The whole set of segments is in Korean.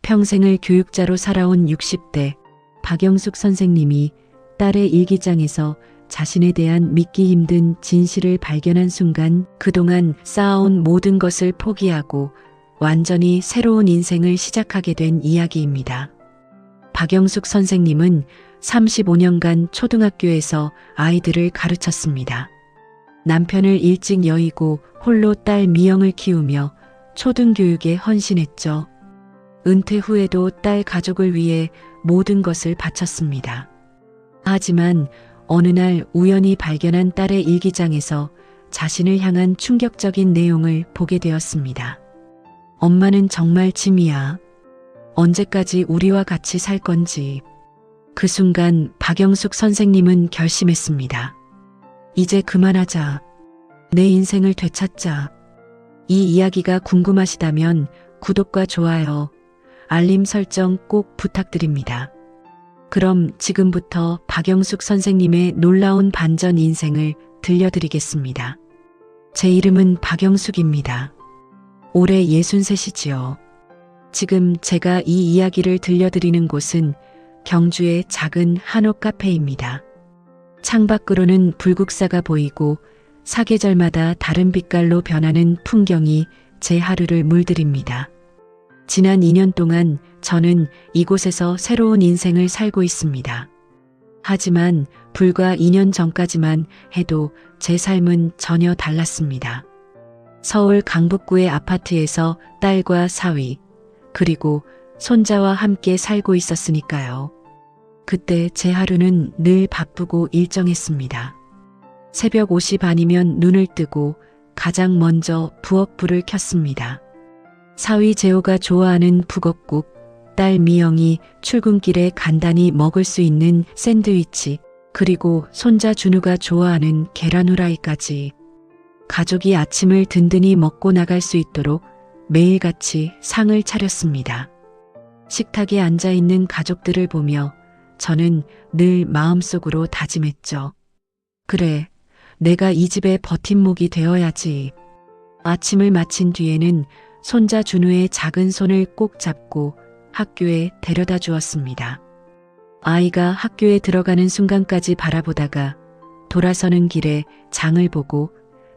평생을 교육자로 살아온 60대 박영숙 선생님이 딸의 일기장에서 자신에 대한 믿기 힘든 진실을 발견한 순간 그동안 쌓아온 모든 것을 포기하고 완전히 새로운 인생을 시작하게 된 이야기입니다. 박영숙 선생님은 35년간 초등학교에서 아이들을 가르쳤습니다. 남편을 일찍 여의고 홀로 딸 미영을 키우며 초등교육에 헌신했죠. 은퇴 후에도 딸 가족을 위해 모든 것을 바쳤습니다. 하지만 어느 날 우연히 발견한 딸의 일기장에서 자신을 향한 충격적인 내용을 보게 되었습니다. 엄마는 정말 짐이야. 언제까지 우리와 같이 살 건지. 그 순간 박영숙 선생님은 결심했습니다. 이제 그만하자. 내 인생을 되찾자. 이 이야기가 궁금하시다면 구독과 좋아요, 알림 설정 꼭 부탁드립니다. 그럼 지금부터 박영숙 선생님의 놀라운 반전 인생을 들려드리겠습니다. 제 이름은 박영숙입니다. 올해 63이지요. 지금 제가 이 이야기를 들려드리는 곳은 경주의 작은 한옥 카페입니다. 창밖으로는 불국사가 보이고 사계절마다 다른 빛깔로 변하는 풍경이 제 하루를 물들입니다. 지난 2년 동안 저는 이곳에서 새로운 인생을 살고 있습니다. 하지만 불과 2년 전까지만 해도 제 삶은 전혀 달랐습니다. 서울 강북구의 아파트에서 딸과 사위, 그리고 손자와 함께 살고 있었으니까요. 그때 제 하루는 늘 바쁘고 일정했습니다. 새벽 5시 반이면 눈을 뜨고 가장 먼저 부엌불을 켰습니다. 사위 재호가 좋아하는 북엇국, 딸 미영이 출근길에 간단히 먹을 수 있는 샌드위치, 그리고 손자 준우가 좋아하는 계란 후라이까지 가족이 아침을 든든히 먹고 나갈 수 있도록 매일같이 상을 차렸습니다. 식탁에 앉아있는 가족들을 보며 저는 늘 마음속으로 다짐했죠. 그래, 내가 이 집의 버팀목이 되어야지. 아침을 마친 뒤에는 손자 준우의 작은 손을 꼭 잡고 학교에 데려다 주었습니다. 아이가 학교에 들어가는 순간까지 바라보다가 돌아서는 길에 장을 보고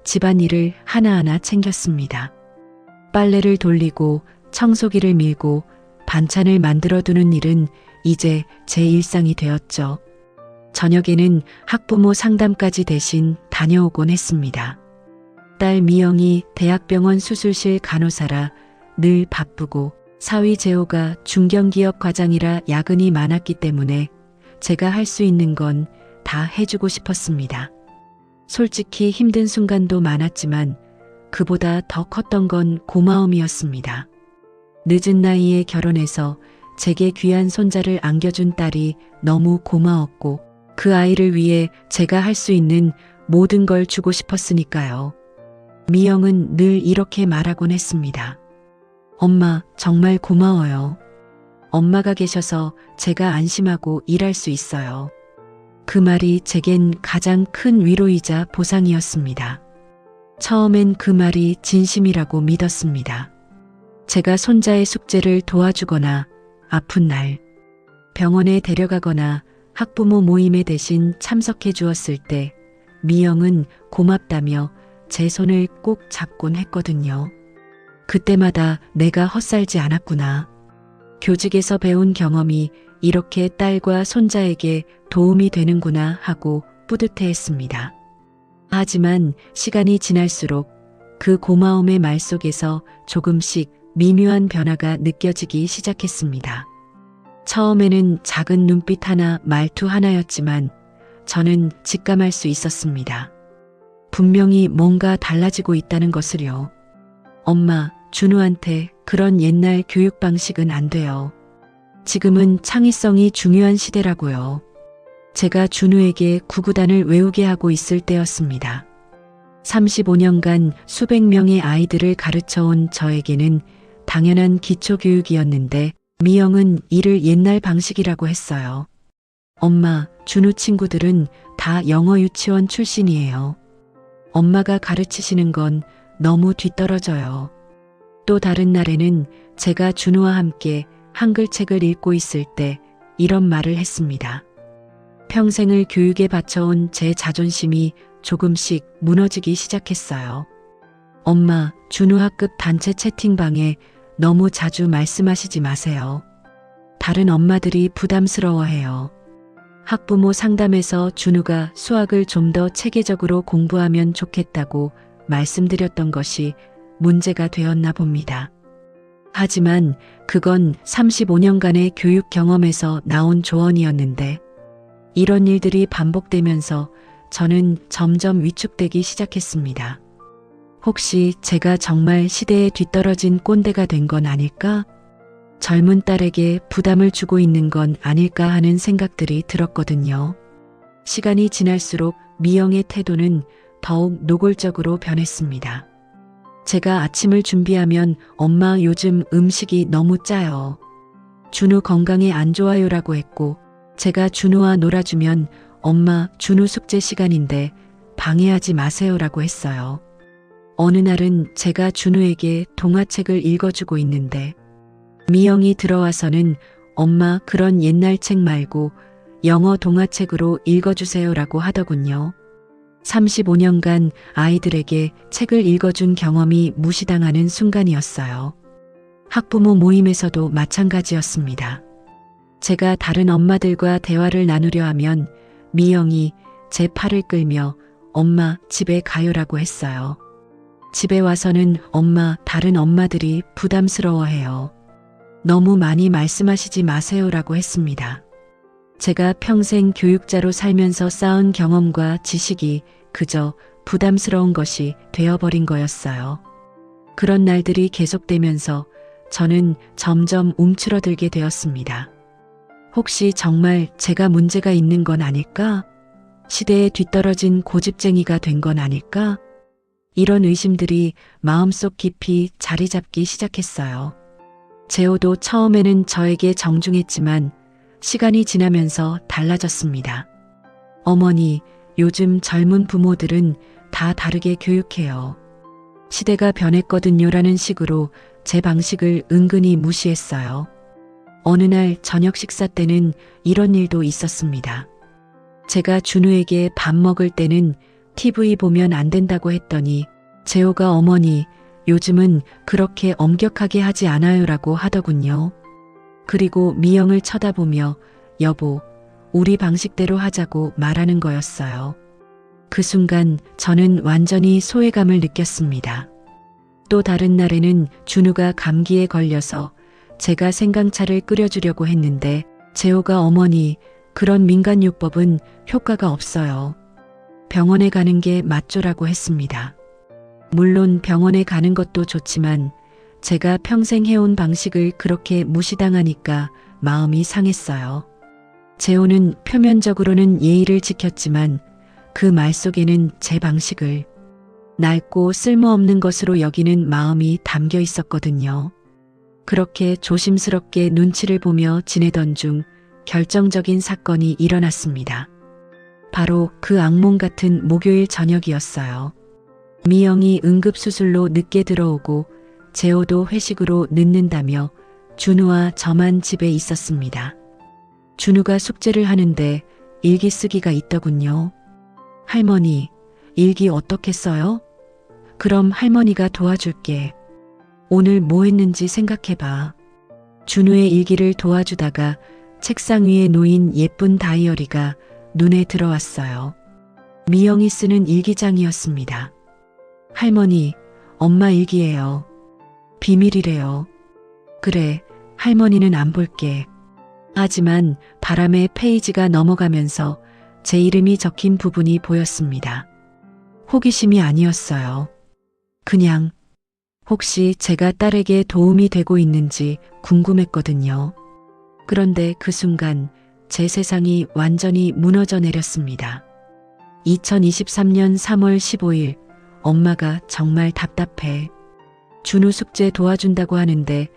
집안일을 하나하나 챙겼습니다. 빨래를 돌리고 청소기를 밀고 반찬을 만들어두는 일은 이제 제 일상이 되었죠. 저녁에는 학부모 상담까지 대신 다녀오곤 했습니다. 딸 미영이 대학병원 수술실 간호사라 늘 바쁘고 사위 재호가 중견기업 과장이라 야근이 많았기 때문에 제가 할 수 있는 건 다 해주고 싶었습니다. 솔직히 힘든 순간도 많았지만 그보다 더 컸던 건 고마움이었습니다. 늦은 나이에 결혼해서 제게 귀한 손자를 안겨준 딸이 너무 고마웠고 그 아이를 위해 제가 할 수 있는 모든 걸 주고 싶었으니까요. 미영은 늘 이렇게 말하곤 했습니다. 엄마, 정말 고마워요. 엄마가 계셔서 제가 안심하고 일할 수 있어요. 그 말이 제겐 가장 큰 위로이자 보상이었습니다. 처음엔 그 말이 진심이라고 믿었습니다. 제가 손자의 숙제를 도와주거나 아픈 날, 병원에 데려가거나 학부모 모임에 대신 참석해 주었을 때 미영은 고맙다며 제 손을 꼭 잡곤 했거든요. 그때마다 내가 헛살지 않았구나. 교직에서 배운 경험이 이렇게 딸과 손자에게 도움이 되는구나 하고 뿌듯해했습니다. 하지만 시간이 지날수록 그 고마움의 말 속에서 조금씩 미묘한 변화가 느껴지기 시작했습니다. 처음에는 작은 눈빛 하나, 말투 하나였지만 저는 직감할 수 있었습니다. 분명히 뭔가 달라지고 있다는 것을요. 엄마, 준우한테 그런 옛날 교육 방식은 안 돼요. 지금은 창의성이 중요한 시대라고요. 제가 준우에게 구구단을 외우게 하고 있을 때였습니다. 35년간 수백 명의 아이들을 가르쳐온 저에게는 당연한 기초교육이었는데 미영은 이를 옛날 방식이라고 했어요. 엄마, 준우 친구들은 다 영어 유치원 출신이에요. 엄마가 가르치시는 건 너무 뒤떨어져요. 또 다른 날에는 제가 준우와 함께 한글 책을 읽고 있을 때 이런 말을 했습니다. 평생을 교육에 바쳐온 제 자존심이 조금씩 무너지기 시작했어요. 엄마, 준우 학급 단체 채팅방에 너무 자주 말씀하시지 마세요. 다른 엄마들이 부담스러워해요. 학부모 상담에서 준우가 수학을 좀 더 체계적으로 공부하면 좋겠다고 말씀드렸던 것이 문제가 되었나 봅니다. 하지만 그건 35년간의 교육 경험에서 나온 조언이었는데 이런 일들이 반복되면서 저는 점점 위축되기 시작했습니다. 혹시 제가 정말 시대에 뒤떨어진 꼰대가 된 건 아닐까? 젊은 딸에게 부담을 주고 있는 건 아닐까 하는 생각들이 들었거든요. 시간이 지날수록 미영의 태도는 더욱 노골적으로 변했습니다. 제가 아침을 준비하면 엄마 요즘 음식이 너무 짜요. 준우 건강에 안 좋아요라고 했고 제가 준우와 놀아주면 엄마 준우 숙제 시간인데 방해하지 마세요라고 했어요. 어느 날은 제가 준우에게 동화책을 읽어주고 있는데 미영이 들어와서는 엄마 그런 옛날 책 말고 영어 동화책으로 읽어주세요라고 하더군요. 35년간 아이들에게 책을 읽어준 경험이 무시당하는 순간이었어요. 학부모 모임에서도 마찬가지였습니다. 제가 다른 엄마들과 대화를 나누려 하면 미영이 제 팔을 끌며 엄마 집에 가요라고 했어요. 집에 와서는 엄마 다른 엄마들이 부담스러워해요. 너무 많이 말씀하시지 마세요라고 했습니다. 제가 평생 교육자로 살면서 쌓은 경험과 지식이 그저 부담스러운 것이 되어버린 거였어요. 그런 날들이 계속되면서 저는 점점 움츠러들게 되었습니다. 혹시 정말 제가 문제가 있는 건 아닐까? 시대에 뒤떨어진 고집쟁이가 된 건 아닐까? 이런 의심들이 마음속 깊이 자리 잡기 시작했어요. 재호도 처음에는 저에게 정중했지만 시간이 지나면서 달라졌습니다. 어머니, 요즘 젊은 부모들은 다 다르게 교육해요. 시대가 변했거든요라는 식으로 제 방식을 은근히 무시했어요. 어느 날 저녁 식사 때는 이런 일도 있었습니다. 제가 준우에게 밥 먹을 때는 TV 보면 안 된다고 했더니 재호가 어머니, 요즘은 그렇게 엄격하게 하지 않아요라고 하더군요. 그리고 미영을 쳐다보며 여보, 우리 방식대로 하자고 말하는 거였어요. 그 순간 저는 완전히 소외감을 느꼈습니다. 또 다른 날에는 준우가 감기에 걸려서 제가 생강차를 끓여주려고 했는데 재호가 어머니, 그런 민간요법은 효과가 없어요. 병원에 가는 게 맞죠라고 했습니다. 물론 병원에 가는 것도 좋지만 제가 평생 해온 방식을 그렇게 무시당하니까 마음이 상했어요. 재호는 표면적으로는 예의를 지켰지만 그 말 속에는 제 방식을 낡고 쓸모없는 것으로 여기는 마음이 담겨 있었거든요. 그렇게 조심스럽게 눈치를 보며 지내던 중 결정적인 사건이 일어났습니다. 바로 그 악몽 같은 목요일 저녁이었어요. 미영이 응급수술로 늦게 들어오고 재호도 회식으로 늦는다며 준우와 저만 집에 있었습니다. 준우가 숙제를 하는데 일기 쓰기가 있더군요. 할머니, 일기 어떻게 써요? 그럼 할머니가 도와줄게. 오늘 뭐 했는지 생각해봐. 준우의 일기를 도와주다가 책상 위에 놓인 예쁜 다이어리가 눈에 들어왔어요. 미영이 쓰는 일기장이었습니다. 할머니, 엄마 일기예요. 비밀이래요. 그래, 할머니는 안 볼게. 하지만 바람에 페이지가 넘어가면서 제 이름이 적힌 부분이 보였습니다. 호기심이 아니었어요. 그냥 혹시 제가 딸에게 도움이 되고 있는지 궁금했거든요. 그런데 그 순간 제 세상이 완전히 무너져 내렸습니다. 2023년 3월 15일 엄마가 정말 답답해. 준우 숙제 도와준다고 하는데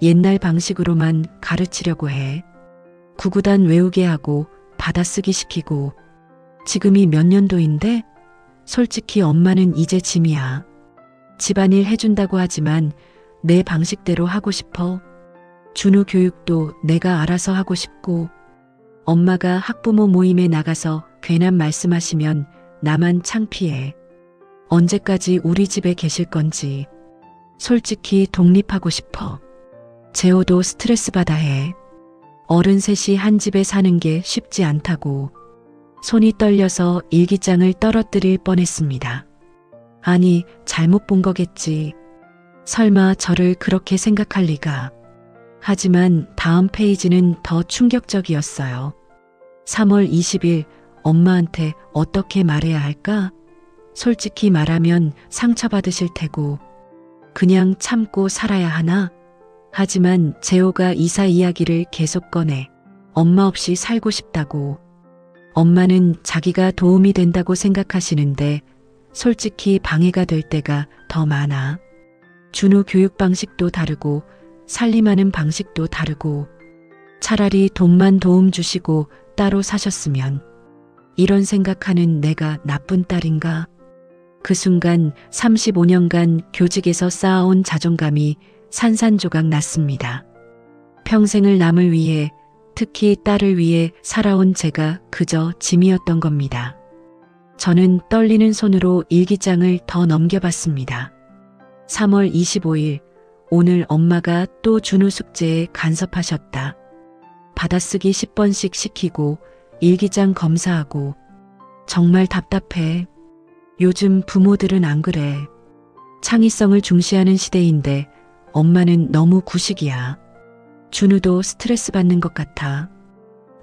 옛날 방식으로만 가르치려고 해. 구구단 외우게 하고 받아쓰기 시키고. 지금이 몇 년도인데? 솔직히 엄마는 이제 짐이야. 집안일 해준다고 하지만 내 방식대로 하고 싶어. 준우 교육도 내가 알아서 하고 싶고 엄마가 학부모 모임에 나가서 괜한 말씀하시면 나만 창피해. 언제까지 우리 집에 계실 건지. 솔직히 독립하고 싶어. 재호도 스트레스 받아 해. 어른 셋이 한 집에 사는 게 쉽지 않다고. 손이 떨려서 일기장을 떨어뜨릴 뻔했습니다. 아니, 잘못 본 거겠지. 설마 저를 그렇게 생각할 리가. 하지만 다음 페이지는 더 충격적이었어요. 3월 20일 엄마한테 어떻게 말해야 할까? 솔직히 말하면 상처받으실 테고 그냥 참고 살아야 하나? 하지만 재호가 이사 이야기를 계속 꺼내 엄마 없이 살고 싶다고. 엄마는 자기가 도움이 된다고 생각하시는데 솔직히 방해가 될 때가 더 많아. 준우 교육 방식도 다르고 살림하는 방식도 다르고 차라리 돈만 도움 주시고 따로 사셨으면. 이런 생각하는 내가 나쁜 딸인가? 그 순간 35년간 교직에서 쌓아온 자존감이 산산조각 났습니다. 평생을 남을 위해, 특히 딸을 위해 살아온 제가 그저 짐이었던 겁니다. 저는 떨리는 손으로 일기장을 더 넘겨봤습니다. 3월 25일, 오늘 엄마가 또 준우 숙제에 간섭하셨다. 받아쓰기 10번씩 시키고 일기장 검사하고. 정말 답답해. 요즘 부모들은 안 그래. 창의성을 중시하는 시대인데 엄마는 너무 구식이야. 준우도 스트레스 받는 것 같아.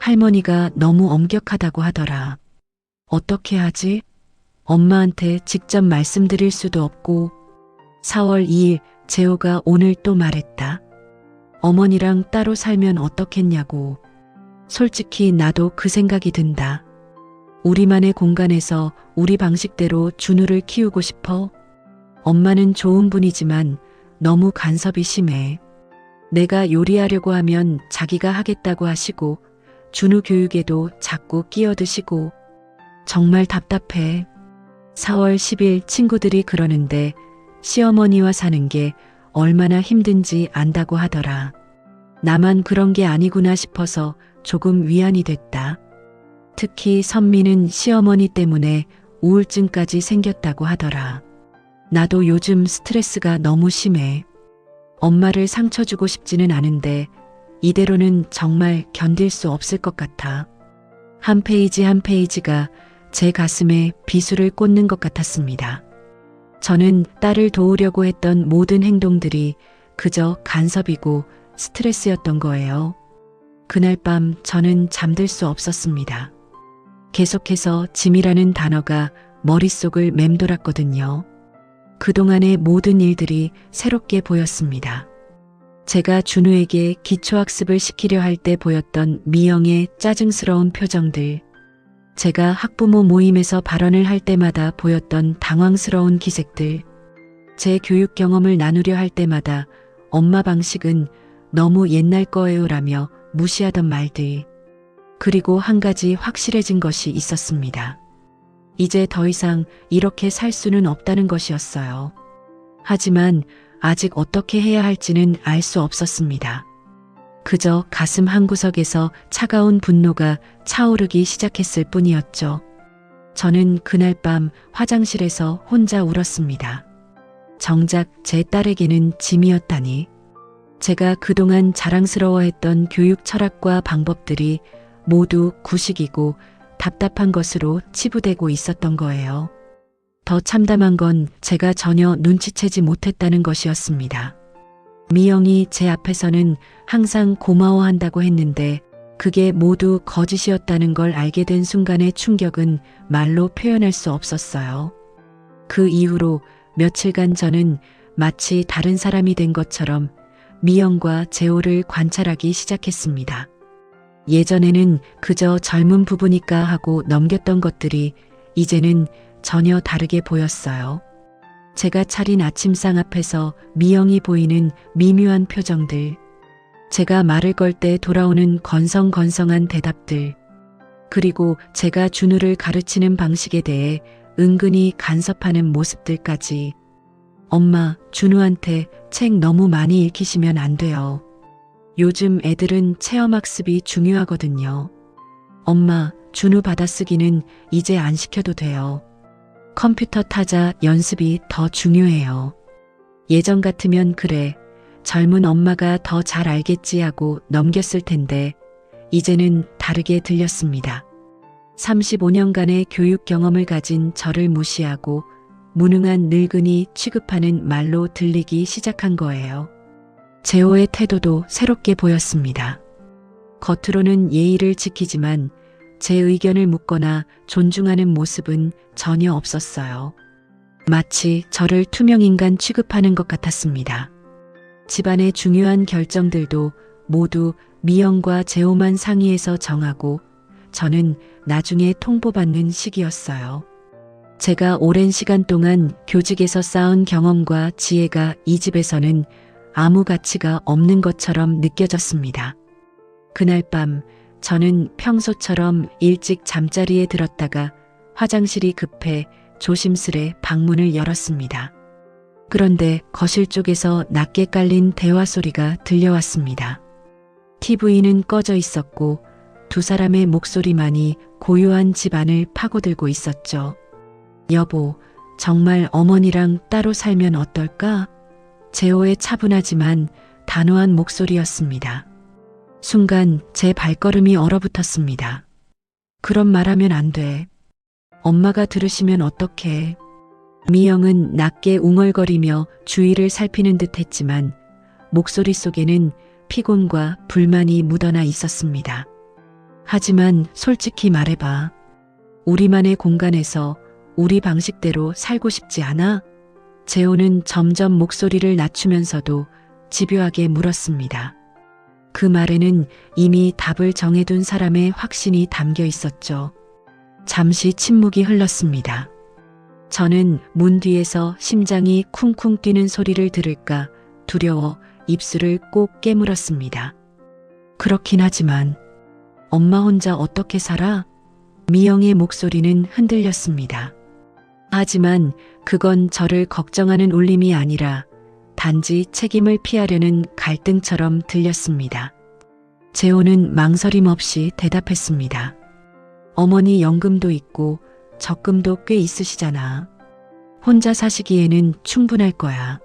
할머니가 너무 엄격하다고 하더라. 어떻게 하지? 엄마한테 직접 말씀드릴 수도 없고. 4월 2일 재호가 오늘 또 말했다. 어머니랑 따로 살면 어떻겠냐고. 솔직히 나도 그 생각이 든다. 우리만의 공간에서 우리 방식대로 준우를 키우고 싶어. 엄마는 좋은 분이지만 너무 간섭이 심해. 내가 요리하려고 하면 자기가 하겠다고 하시고 준우 교육에도 자꾸 끼어드시고. 정말 답답해. 4월 10일 친구들이 그러는데 시어머니와 사는 게 얼마나 힘든지 안다고 하더라. 나만 그런 게 아니구나 싶어서 조금 위안이 됐다. 특히 선미는 시어머니 때문에 우울증까지 생겼다고 하더라. 나도 요즘 스트레스가 너무 심해. 엄마를 상처 주고 싶지는 않은데 이대로는 정말 견딜 수 없을 것 같아. 한 페이지 한 페이지가 제 가슴에 비수를 꽂는 것 같았습니다. 저는 딸을 도우려고 했던 모든 행동들이 그저 간섭이고 스트레스였던 거예요. 그날 밤 저는 잠들 수 없었습니다. 계속해서 짐이라는 단어가 머릿속을 맴돌았거든요. 그동안의 모든 일들이 새롭게 보였습니다. 제가 준우에게 기초학습을 시키려 할 때 보였던 미영의 짜증스러운 표정들, 제가 학부모 모임에서 발언을 할 때마다 보였던 당황스러운 기색들, 제 교육 경험을 나누려 할 때마다 엄마 방식은 너무 옛날 거예요라며 무시하던 말들, 그리고 한 가지 확실해진 것이 있었습니다. 이제 더 이상 이렇게 살 수는 없다는 것이었어요. 하지만 아직 어떻게 해야 할지는 알 수 없었습니다. 그저 가슴 한구석에서 차가운 분노가 차오르기 시작했을 뿐이었죠. 저는 그날 밤 화장실에서 혼자 울었습니다. 정작 제 딸에게는 짐이었다니. 제가 그동안 자랑스러워했던 교육 철학과 방법들이 모두 구식이고 답답한 것으로 치부되고 있었던 거예요. 더 참담한 건 제가 전혀 눈치채지 못했다는 것이었습니다. 미영이 제 앞에서는 항상 고마워한다고 했는데 그게 모두 거짓이었다는 걸 알게 된 순간의 충격은 말로 표현할 수 없었어요. 그 이후로 며칠간 저는 마치 다른 사람이 된 것처럼 미영과 재호를 관찰하기 시작했습니다. 예전에는 그저 젊은 부부니까 하고 넘겼던 것들이 이제는 전혀 다르게 보였어요. 제가 차린 아침상 앞에서 미영이 보이는 미묘한 표정들, 제가 말을 걸 때 돌아오는 건성건성한 대답들, 그리고 제가 준우를 가르치는 방식에 대해 은근히 간섭하는 모습들까지. 엄마, 준우한테 책 너무 많이 읽히시면 안 돼요. 요즘 애들은 체험학습이 중요하거든요. 엄마, 준우 받아쓰기는 이제 안 시켜도 돼요. 컴퓨터 타자 연습이 더 중요해요. 예전 같으면 그래, 젊은 엄마가 더 잘 알겠지 하고 넘겼을 텐데 이제는 다르게 들렸습니다. 35년간의 교육 경험을 가진 저를 무시하고 무능한 늙은이 취급하는 말로 들리기 시작한 거예요. 재호의 태도도 새롭게 보였습니다. 겉으로는 예의를 지키지만 제 의견을 묻거나 존중하는 모습은 전혀 없었어요. 마치 저를 투명인간 취급하는 것 같았습니다. 집안의 중요한 결정들도 모두 미영과 재호만 상의해서 정하고 저는 나중에 통보받는 시기였어요. 제가 오랜 시간 동안 교직에서 쌓은 경험과 지혜가 이 집에서는 아무 가치가 없는 것처럼 느껴졌습니다. 그날 밤 저는 평소처럼 일찍 잠자리에 들었다가 화장실이 급해 조심스레 방문을 열었습니다. 그런데 거실 쪽에서 낮게 깔린 대화 소리가 들려왔습니다. TV는 꺼져 있었고 두 사람의 목소리만이 고요한 집안을 파고들고 있었죠. 여보, 정말 어머니랑 따로 살면 어떨까? 재호의 차분하지만 단호한 목소리였습니다. 순간 제 발걸음이 얼어붙었습니다. 그런 말하면 안 돼. 엄마가 들으시면 어떡해. 미영은 낮게 웅얼거리며 주위를 살피는 듯 했지만 목소리 속에는 피곤과 불만이 묻어나 있었습니다. 하지만 솔직히 말해봐. 우리만의 공간에서 우리 방식대로 살고 싶지 않아? 재호는 점점 목소리를 낮추면서도 집요하게 물었습니다. 그 말에는 이미 답을 정해둔 사람의 확신이 담겨 있었죠. 잠시 침묵이 흘렀습니다. 저는 문 뒤에서 심장이 쿵쿵 뛰는 소리를 들을까 두려워 입술을 꼭 깨물었습니다. 그렇긴 하지만 엄마 혼자 어떻게 살아? 미영의 목소리는 흔들렸습니다. 하지만 그건 저를 걱정하는 울림이 아니라 단지 책임을 피하려는 갈등처럼 들렸습니다. 재호는 망설임 없이 대답했습니다. 어머니 연금도 있고 적금도 꽤 있으시잖아. 혼자 사시기에는 충분할 거야.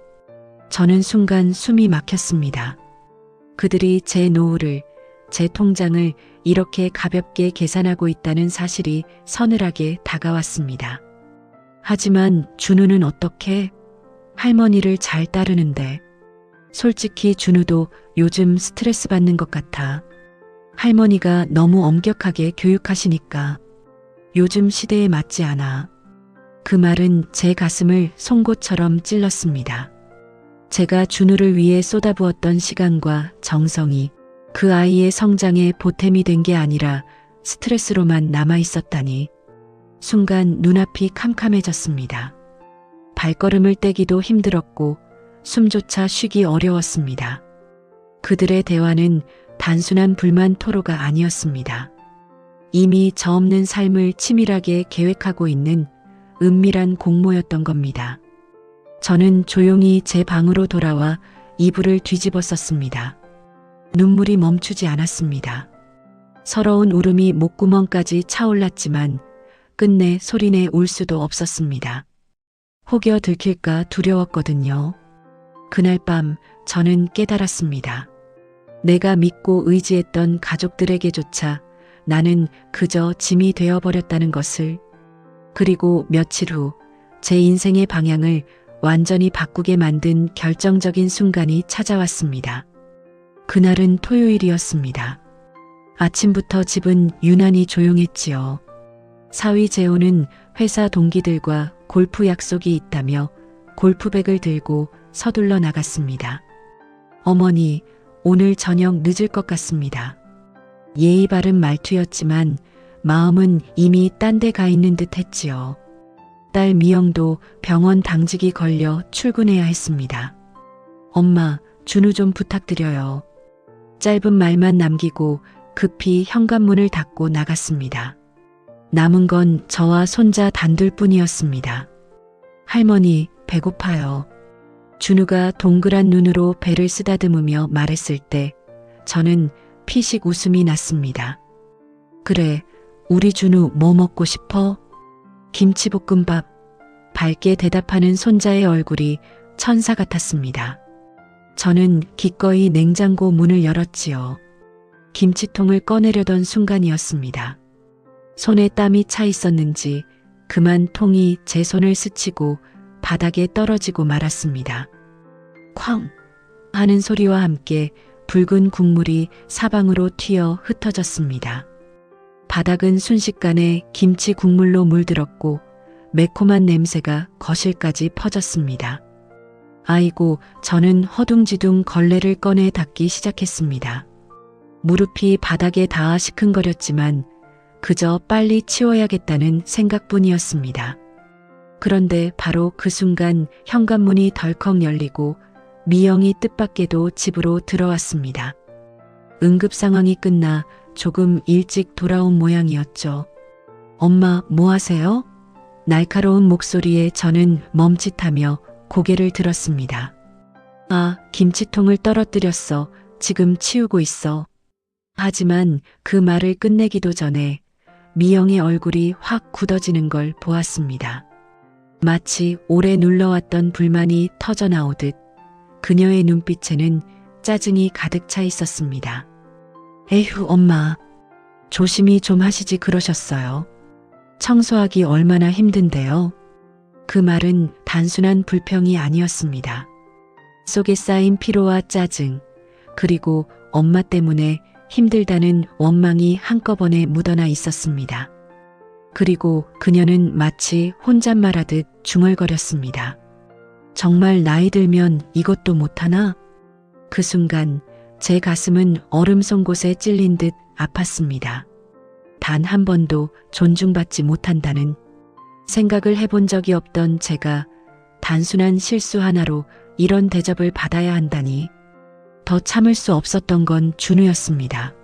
저는 순간 숨이 막혔습니다. 그들이 제 노후를, 제 통장을 이렇게 가볍게 계산하고 있다는 사실이 서늘하게 다가왔습니다. 하지만 준우는 어떻게? 할머니를 잘 따르는데. 솔직히 준우도 요즘 스트레스 받는 것 같아. 할머니가 너무 엄격하게 교육하시니까. 요즘 시대에 맞지 않아. 그 말은 제 가슴을 송곳처럼 찔렀습니다. 제가 준우를 위해 쏟아부었던 시간과 정성이 그 아이의 성장에 보탬이 된 게 아니라 스트레스로만 남아 있었다니. 순간 눈앞이 캄캄해졌습니다. 발걸음을 떼기도 힘들었고 숨조차 쉬기 어려웠습니다. 그들의 대화는 단순한 불만 토로가 아니었습니다. 이미 저 없는 삶을 치밀하게 계획하고 있는 은밀한 공모였던 겁니다. 저는 조용히 제 방으로 돌아와 이불을 뒤집었었습니다. 눈물이 멈추지 않았습니다. 서러운 울음이 목구멍까지 차올랐지만 끝내 소리내 울 수도 없었습니다. 혹여 들킬까 두려웠거든요. 그날 밤 저는 깨달았습니다. 내가 믿고 의지했던 가족들에게조차 나는 그저 짐이 되어버렸다는 것을. 그리고 며칠 후 제 인생의 방향을 완전히 바꾸게 만든 결정적인 순간이 찾아왔습니다. 그날은 토요일이었습니다. 아침부터 집은 유난히 조용했지요. 사위 재호는 회사 동기들과 골프 약속이 있다며 골프백을 들고 서둘러 나갔습니다. 어머니, 오늘 저녁 늦을 것 같습니다. 예의 바른 말투였지만 마음은 이미 딴 데 가 있는 듯 했지요. 딸 미영도 병원 당직이 걸려 출근해야 했습니다. 엄마, 준우 좀 부탁드려요. 짧은 말만 남기고 급히 현관문을 닫고 나갔습니다. 남은 건 저와 손자 단둘뿐이었습니다. 할머니, 배고파요. 준우가 동그란 눈으로 배를 쓰다듬으며 말했을 때 저는 피식 웃음이 났습니다. 그래, 우리 준우 뭐 먹고 싶어? 김치볶음밥. 밝게 대답하는 손자의 얼굴이 천사 같았습니다. 저는 기꺼이 냉장고 문을 열었지요. 김치통을 꺼내려던 순간이었습니다. 손에 땀이 차 있었는지 그만 통이 제 손을 스치고 바닥에 떨어지고 말았습니다. 쾅! 하는 소리와 함께 붉은 국물이 사방으로 튀어 흩어졌습니다. 바닥은 순식간에 김치 국물로 물들었고 매콤한 냄새가 거실까지 퍼졌습니다. 아이고, 저는 허둥지둥 걸레를 꺼내 닦기 시작했습니다. 무릎이 바닥에 닿아 시큰거렸지만 그저 빨리 치워야겠다는 생각뿐이었습니다. 그런데 바로 그 순간 현관문이 덜컥 열리고 미영이 뜻밖에도 집으로 들어왔습니다. 응급 상황이 끝나 조금 일찍 돌아온 모양이었죠. 엄마, 뭐 하세요? 날카로운 목소리에 저는 멈칫하며 고개를 들었습니다. 아, 김치통을 떨어뜨렸어. 지금 치우고 있어. 하지만 그 말을 끝내기도 전에 미영의 얼굴이 확 굳어지는 걸 보았습니다. 마치 오래 눌러왔던 불만이 터져나오듯 그녀의 눈빛에는 짜증이 가득 차 있었습니다. 에휴, 엄마. 조심히 좀 하시지 그러셨어요. 청소하기 얼마나 힘든데요. 그 말은 단순한 불평이 아니었습니다. 속에 쌓인 피로와 짜증, 그리고 엄마 때문에 힘들다는 원망이 한꺼번에 묻어나 있었습니다. 그리고 그녀는 마치 혼잣말하듯 중얼거렸습니다. 정말 나이 들면 이것도 못하나? 그 순간 제 가슴은 얼음 쏜 곳에 찔린 듯 아팠습니다. 단 한 번도 존중받지 못한다는 생각을 해본 적이 없던 제가 단순한 실수 하나로 이런 대접을 받아야 한다니 더 참을 수 없었던 건 준우였습니다.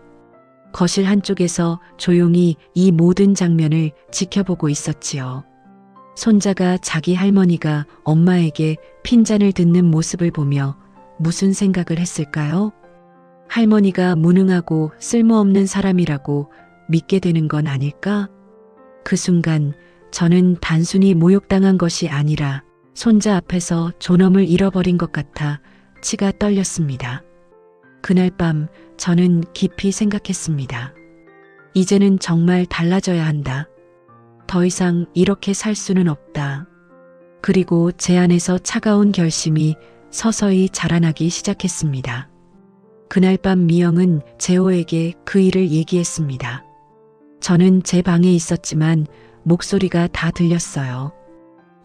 거실 한쪽에서 조용히 이 모든 장면을 지켜보고 있었지요. 손자가 자기 할머니가 엄마에게 핀잔을 듣는 모습을 보며 무슨 생각을 했을까요? 할머니가 무능하고 쓸모없는 사람이라고 믿게 되는 건 아닐까? 그 순간 저는 단순히 모욕당한 것이 아니라 손자 앞에서 존엄을 잃어버린 것 같아 치가 떨렸습니다. 그날 밤 저는 깊이 생각했습니다. 이제는 정말 달라져야 한다. 더 이상 이렇게 살 수는 없다. 그리고 제 안에서 차가운 결심이 서서히 자라나기 시작했습니다. 그날 밤 미영은 재호에게 그 일을 얘기했습니다. 저는 제 방에 있었지만 목소리가 다 들렸어요.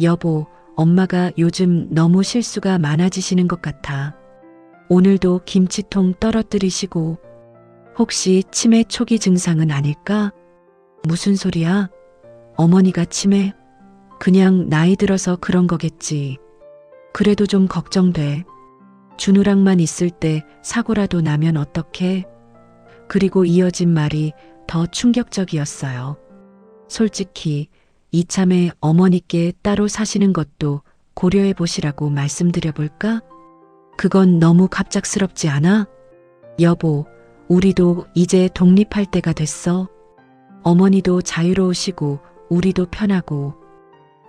여보, 엄마가 요즘 너무 실수가 많아지시는 것 같아. 오늘도 김치통 떨어뜨리시고 혹시 치매 초기 증상은 아닐까? 무슨 소리야? 어머니가 치매? 그냥 나이 들어서 그런 거겠지. 그래도 좀 걱정돼. 준우랑만 있을 때 사고라도 나면 어떡해? 그리고 이어진 말이 더 충격적이었어요. 솔직히 이참에 어머니께 따로 사시는 것도 고려해 보시라고 말씀드려 볼까? 그건 너무 갑작스럽지 않아? 여보, 우리도 이제 독립할 때가 됐어. 어머니도 자유로우시고 우리도 편하고.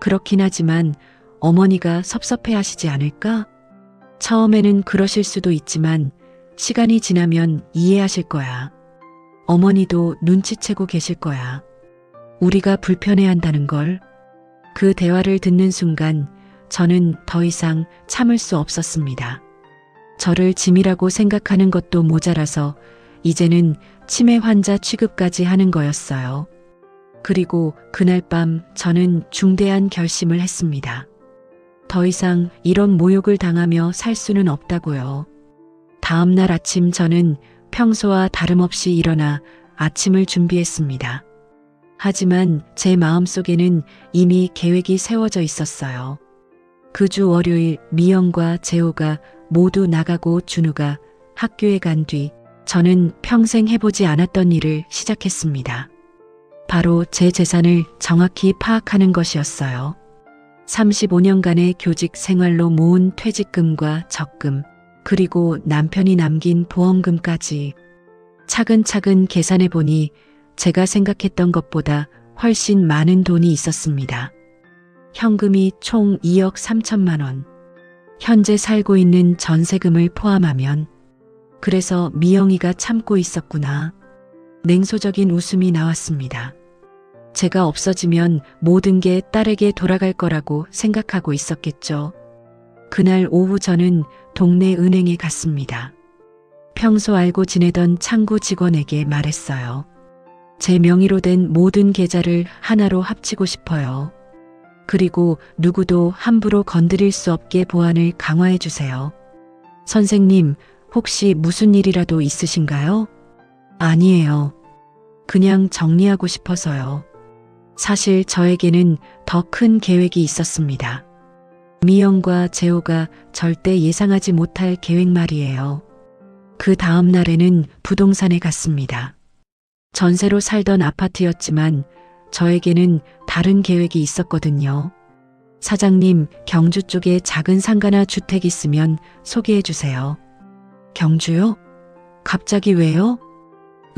그렇긴 하지만 어머니가 섭섭해 하시지 않을까? 처음에는 그러실 수도 있지만 시간이 지나면 이해하실 거야. 어머니도 눈치채고 계실 거야. 우리가 불편해 한다는 걸. 그 대화를 듣는 순간 저는 더 이상 참을 수 없었습니다. 저를 짐이라고 생각하는 것도 모자라서 이제는 치매 환자 취급까지 하는 거였어요. 그리고 그날 밤 저는 중대한 결심을 했습니다. 더 이상 이런 모욕을 당하며 살 수는 없다고요. 다음 날 아침 저는 평소와 다름없이 일어나 아침을 준비했습니다. 하지만 제 마음속에는 이미 계획이 세워져 있었어요. 그 주 월요일 미영과 재호가 모두 나가고 준우가 학교에 간 뒤 저는 평생 해보지 않았던 일을 시작했습니다. 바로 제 재산을 정확히 파악하는 것이었어요. 35년간의 교직 생활로 모은 퇴직금과 적금, 그리고 남편이 남긴 보험금까지 차근차근 계산해 보니 제가 생각했던 것보다 훨씬 많은 돈이 있었습니다. 현금이 총 2억 3천만 원. 현재 살고 있는 전세금을 포함하면. 그래서 미영이가 참고 있었구나. 냉소적인 웃음이 나왔습니다. 제가 없어지면 모든 게 딸에게 돌아갈 거라고 생각하고 있었겠죠. 그날 오후 저는 동네 은행에 갔습니다. 평소 알고 지내던 창구 직원에게 말했어요. 제 명의로 된 모든 계좌를 하나로 합치고 싶어요. 그리고 누구도 함부로 건드릴 수 없게 보안을 강화해 주세요. 선생님, 혹시 무슨 일이라도 있으신가요? 아니에요. 그냥 정리하고 싶어서요. 사실 저에게는 더 큰 계획이 있었습니다. 미영과 재호가 절대 예상하지 못할 계획 말이에요. 그 다음 날에는 부동산에 갔습니다. 전세로 살던 아파트였지만 저에게는 다른 계획이 있었거든요. 사장님, 경주 쪽에 작은 상가나 주택 있으면 소개해 주세요. 경주요? 갑자기 왜요?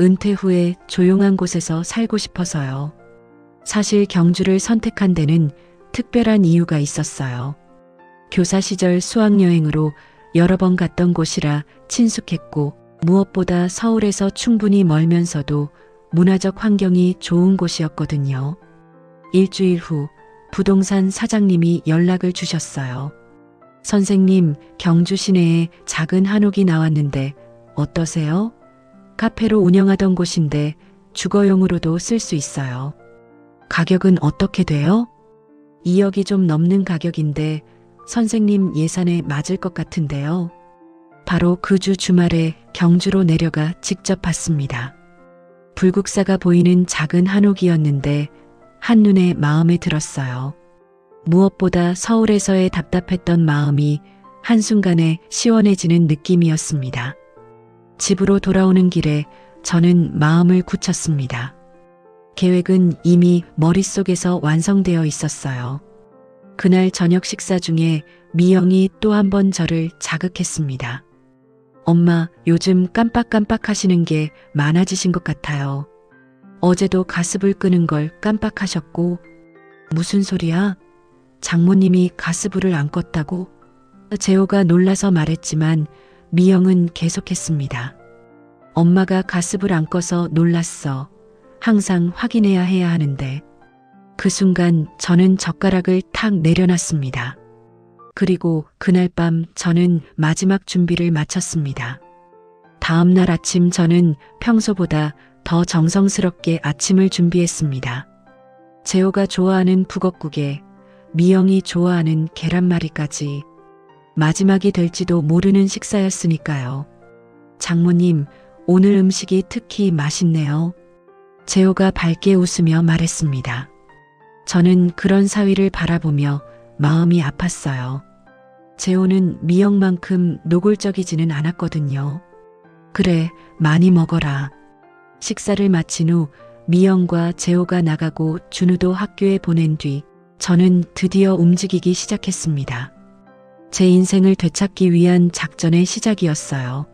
은퇴 후에 조용한 곳에서 살고 싶어서요. 사실 경주를 선택한 데는 특별한 이유가 있었어요. 교사 시절 수학여행으로 여러 번 갔던 곳이라 친숙했고 무엇보다 서울에서 충분히 멀면서도 문화적 환경이 좋은 곳이었거든요. 일주일 후 부동산 사장님이 연락을 주셨어요. 선생님, 경주 시내에 작은 한옥이 나왔는데 어떠세요? 카페로 운영하던 곳인데 주거용으로도 쓸 수 있어요. 가격은 어떻게 돼요? 2억이 좀 넘는 가격인데 선생님 예산에 맞을 것 같은데요. 바로 그 주 주말에 경주로 내려가 직접 봤습니다. 불국사가 보이는 작은 한옥이었는데 한눈에 마음에 들었어요. 무엇보다 서울에서의 답답했던 마음이 한순간에 시원해지는 느낌이었습니다. 집으로 돌아오는 길에 저는 마음을 굳혔습니다. 계획은 이미 머릿속에서 완성되어 있었어요. 그날 저녁 식사 중에 미영이 또 한 번 저를 자극했습니다. 엄마, 요즘 깜빡깜빡 하시는 게 많아지신 것 같아요. 어제도 가습을 끄는 걸 깜빡하셨고. 무슨 소리야? 장모님이 가스불을 안 껐다고? 재호가 놀라서 말했지만 미영은 계속했습니다. 엄마가 가스불 안 꺼서 놀랐어. 항상 확인해야 해야 하는데. 그 순간 저는 젓가락을 탁 내려놨습니다. 그리고 그날 밤 저는 마지막 준비를 마쳤습니다. 다음 날 아침 저는 평소보다 더 정성스럽게 아침을 준비했습니다. 재호가 좋아하는 북엇국에 미영이 좋아하는 계란말이까지. 마지막이 될지도 모르는 식사였으니까요. 장모님, 오늘 음식이 특히 맛있네요. 재호가 밝게 웃으며 말했습니다. 저는 그런 사위를 바라보며 마음이 아팠어요. 재호는 미영만큼 노골적이지는 않았거든요. 그래, 많이 먹어라. 식사를 마친 후 미영과 재호가 나가고 준우도 학교에 보낸 뒤 저는 드디어 움직이기 시작했습니다. 제 인생을 되찾기 위한 작전의 시작이었어요.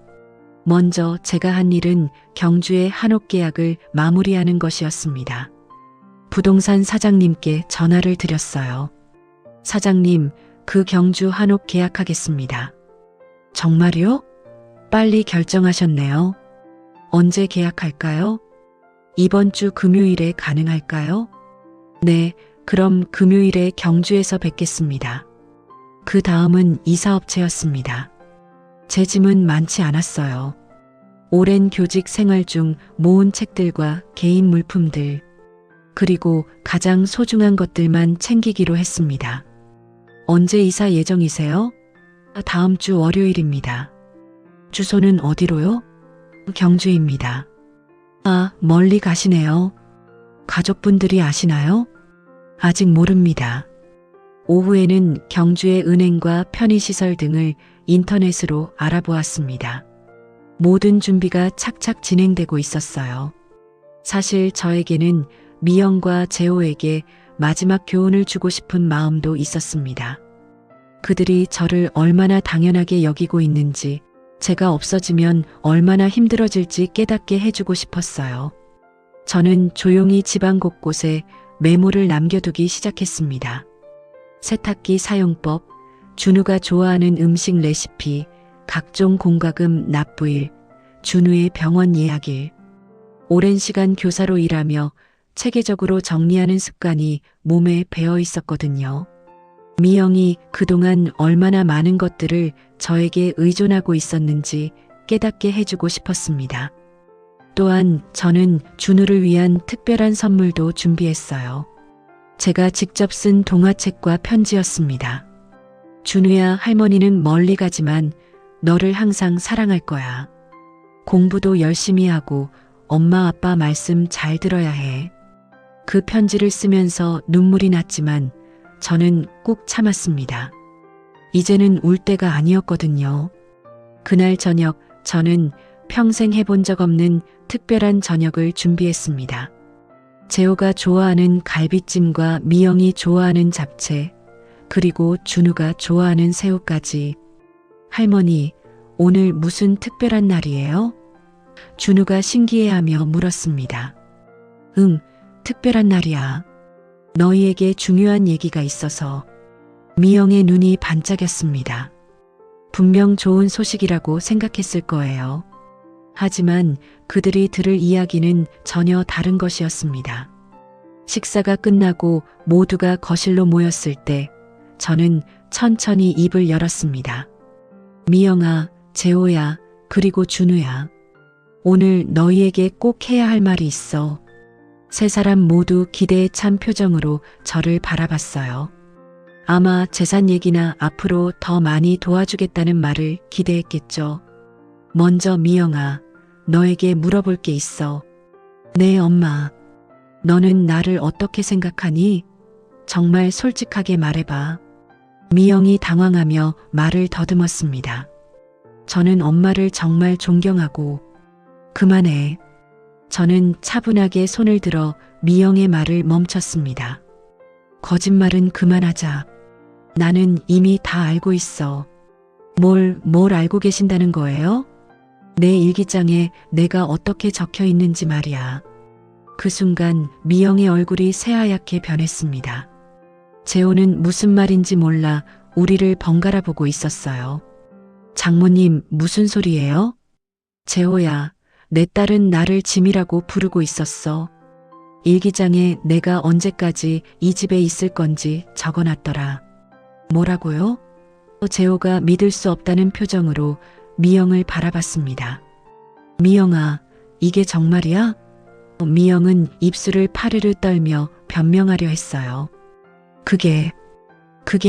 먼저 제가 한 일은 경주의 한옥 계약을 마무리하는 것이었습니다. 부동산 사장님께 전화를 드렸어요. 사장님, 그 경주 한옥 계약하겠습니다. 정말요? 빨리 결정하셨네요. 언제 계약할까요? 이번 주 금요일에 가능할까요? 네, 그럼 금요일에 경주에서 뵙겠습니다. 그 다음은 이사업체였습니다. 제 짐은 많지 않았어요. 오랜 교직 생활 중 모은 책들과 개인 물품들, 그리고 가장 소중한 것들만 챙기기로 했습니다. 언제 이사 예정이세요? 다음 주 월요일입니다. 주소는 어디로요? 경주입니다. 아, 멀리 가시네요. 가족분들이 아시나요? 아직 모릅니다. 오후에는 경주의 은행과 편의시설 등을 인터넷으로 알아보았습니다. 모든 준비가 착착 진행되고 있었어요. 사실 저에게는 미영과 재호에게 마지막 교훈을 주고 싶은 마음도 있었습니다. 그들이 저를 얼마나 당연하게 여기고 있는지, 제가 없어지면 얼마나 힘들어질지 깨닫게 해주고 싶었어요. 저는 조용히 집안 곳곳에 메모를 남겨두기 시작했습니다. 세탁기 사용법, 준우가 좋아하는 음식 레시피, 각종 공과금 납부일, 준우의 병원 예약일. 오랜 시간 교사로 일하며 체계적으로 정리하는 습관이 몸에 배어 있었거든요. 미영이 그동안 얼마나 많은 것들을 저에게 의존하고 있었는지 깨닫게 해주고 싶었습니다. 또한 저는 준우를 위한 특별한 선물도 준비했어요. 제가 직접 쓴 동화책과 편지였습니다. 준우야, 할머니는 멀리 가지만 너를 항상 사랑할 거야. 공부도 열심히 하고 엄마 아빠 말씀 잘 들어야 해. 그 편지를 쓰면서 눈물이 났지만 저는 꾹 참았습니다. 이제는 울 때가 아니었거든요. 그날 저녁 저는 평생 해본 적 없는 특별한 저녁을 준비했습니다. 재호가 좋아하는 갈비찜과 미영이 좋아하는 잡채, 그리고 준우가 좋아하는 새우까지. 할머니, 오늘 무슨 특별한 날이에요? 준우가 신기해하며 물었습니다. 응, 특별한 날이야. 너희에게 중요한 얘기가 있어서. 미영의 눈이 반짝였습니다. 분명 좋은 소식이라고 생각했을 거예요. 하지만 그들이 들을 이야기는 전혀 다른 것이었습니다. 식사가 끝나고 모두가 거실로 모였을 때 저는 천천히 입을 열었습니다. 미영아, 재호야, 그리고 준우야. 오늘 너희에게 꼭 해야 할 말이 있어. 세 사람 모두 기대에 찬 표정으로 저를 바라봤어요. 아마 재산 얘기나 앞으로 더 많이 도와주겠다는 말을 기대했겠죠. 먼저 미영아, 너에게 물어볼 게 있어. 네, 엄마. 너는 나를 어떻게 생각하니? 정말 솔직하게 말해봐. 미영이 당황하며 말을 더듬었습니다. 저는 엄마를 정말 존경하고. 그만해. 저는 차분하게 손을 들어 미영의 말을 멈췄습니다. 거짓말은 그만하자. 나는 이미 다 알고 있어. 뭘 알고 계신다는 거예요? 내 일기장에 내가 어떻게 적혀 있는지 말이야. 그 순간 미영의 얼굴이 새하얗게 변했습니다. 재호는 무슨 말인지 몰라 우리를 번갈아 보고 있었어요. 장모님, 무슨 소리예요? 재호야, 내 딸은 나를 짐이라고 부르고 있었어. 일기장에 내가 언제까지 이 집에 있을 건지 적어놨더라. 뭐라고요? 재호가 믿을 수 없다는 표정으로 미영을 바라봤습니다. 미영아, 이게 정말이야? 미영은 입술을 파르르 떨며 변명하려 했어요. 그게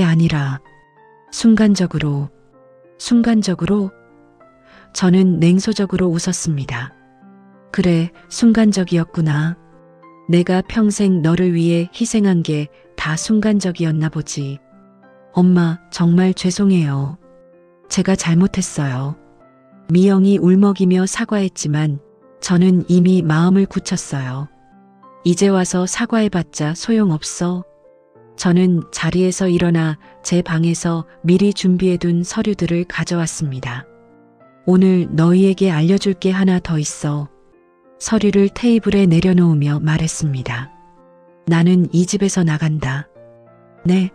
아니라 순간적으로 저는 냉소적으로 웃었습니다. 그래, 순간적이었구나. 내가 평생 너를 위해 희생한 게 다 순간적이었나 보지. 엄마, 정말 죄송해요. 제가 잘못했어요. 미영이 울먹이며 사과했지만 저는 이미 마음을 굳혔어요. 이제 와서 사과해봤자 소용없어. 저는 자리에서 일어나 제 방에서 미리 준비해둔 서류들을 가져왔습니다. 오늘 너희에게 알려줄 게 하나 더 있어. 서류를 테이블에 내려놓으며 말했습니다. 나는 이 집에서 나간다. 네,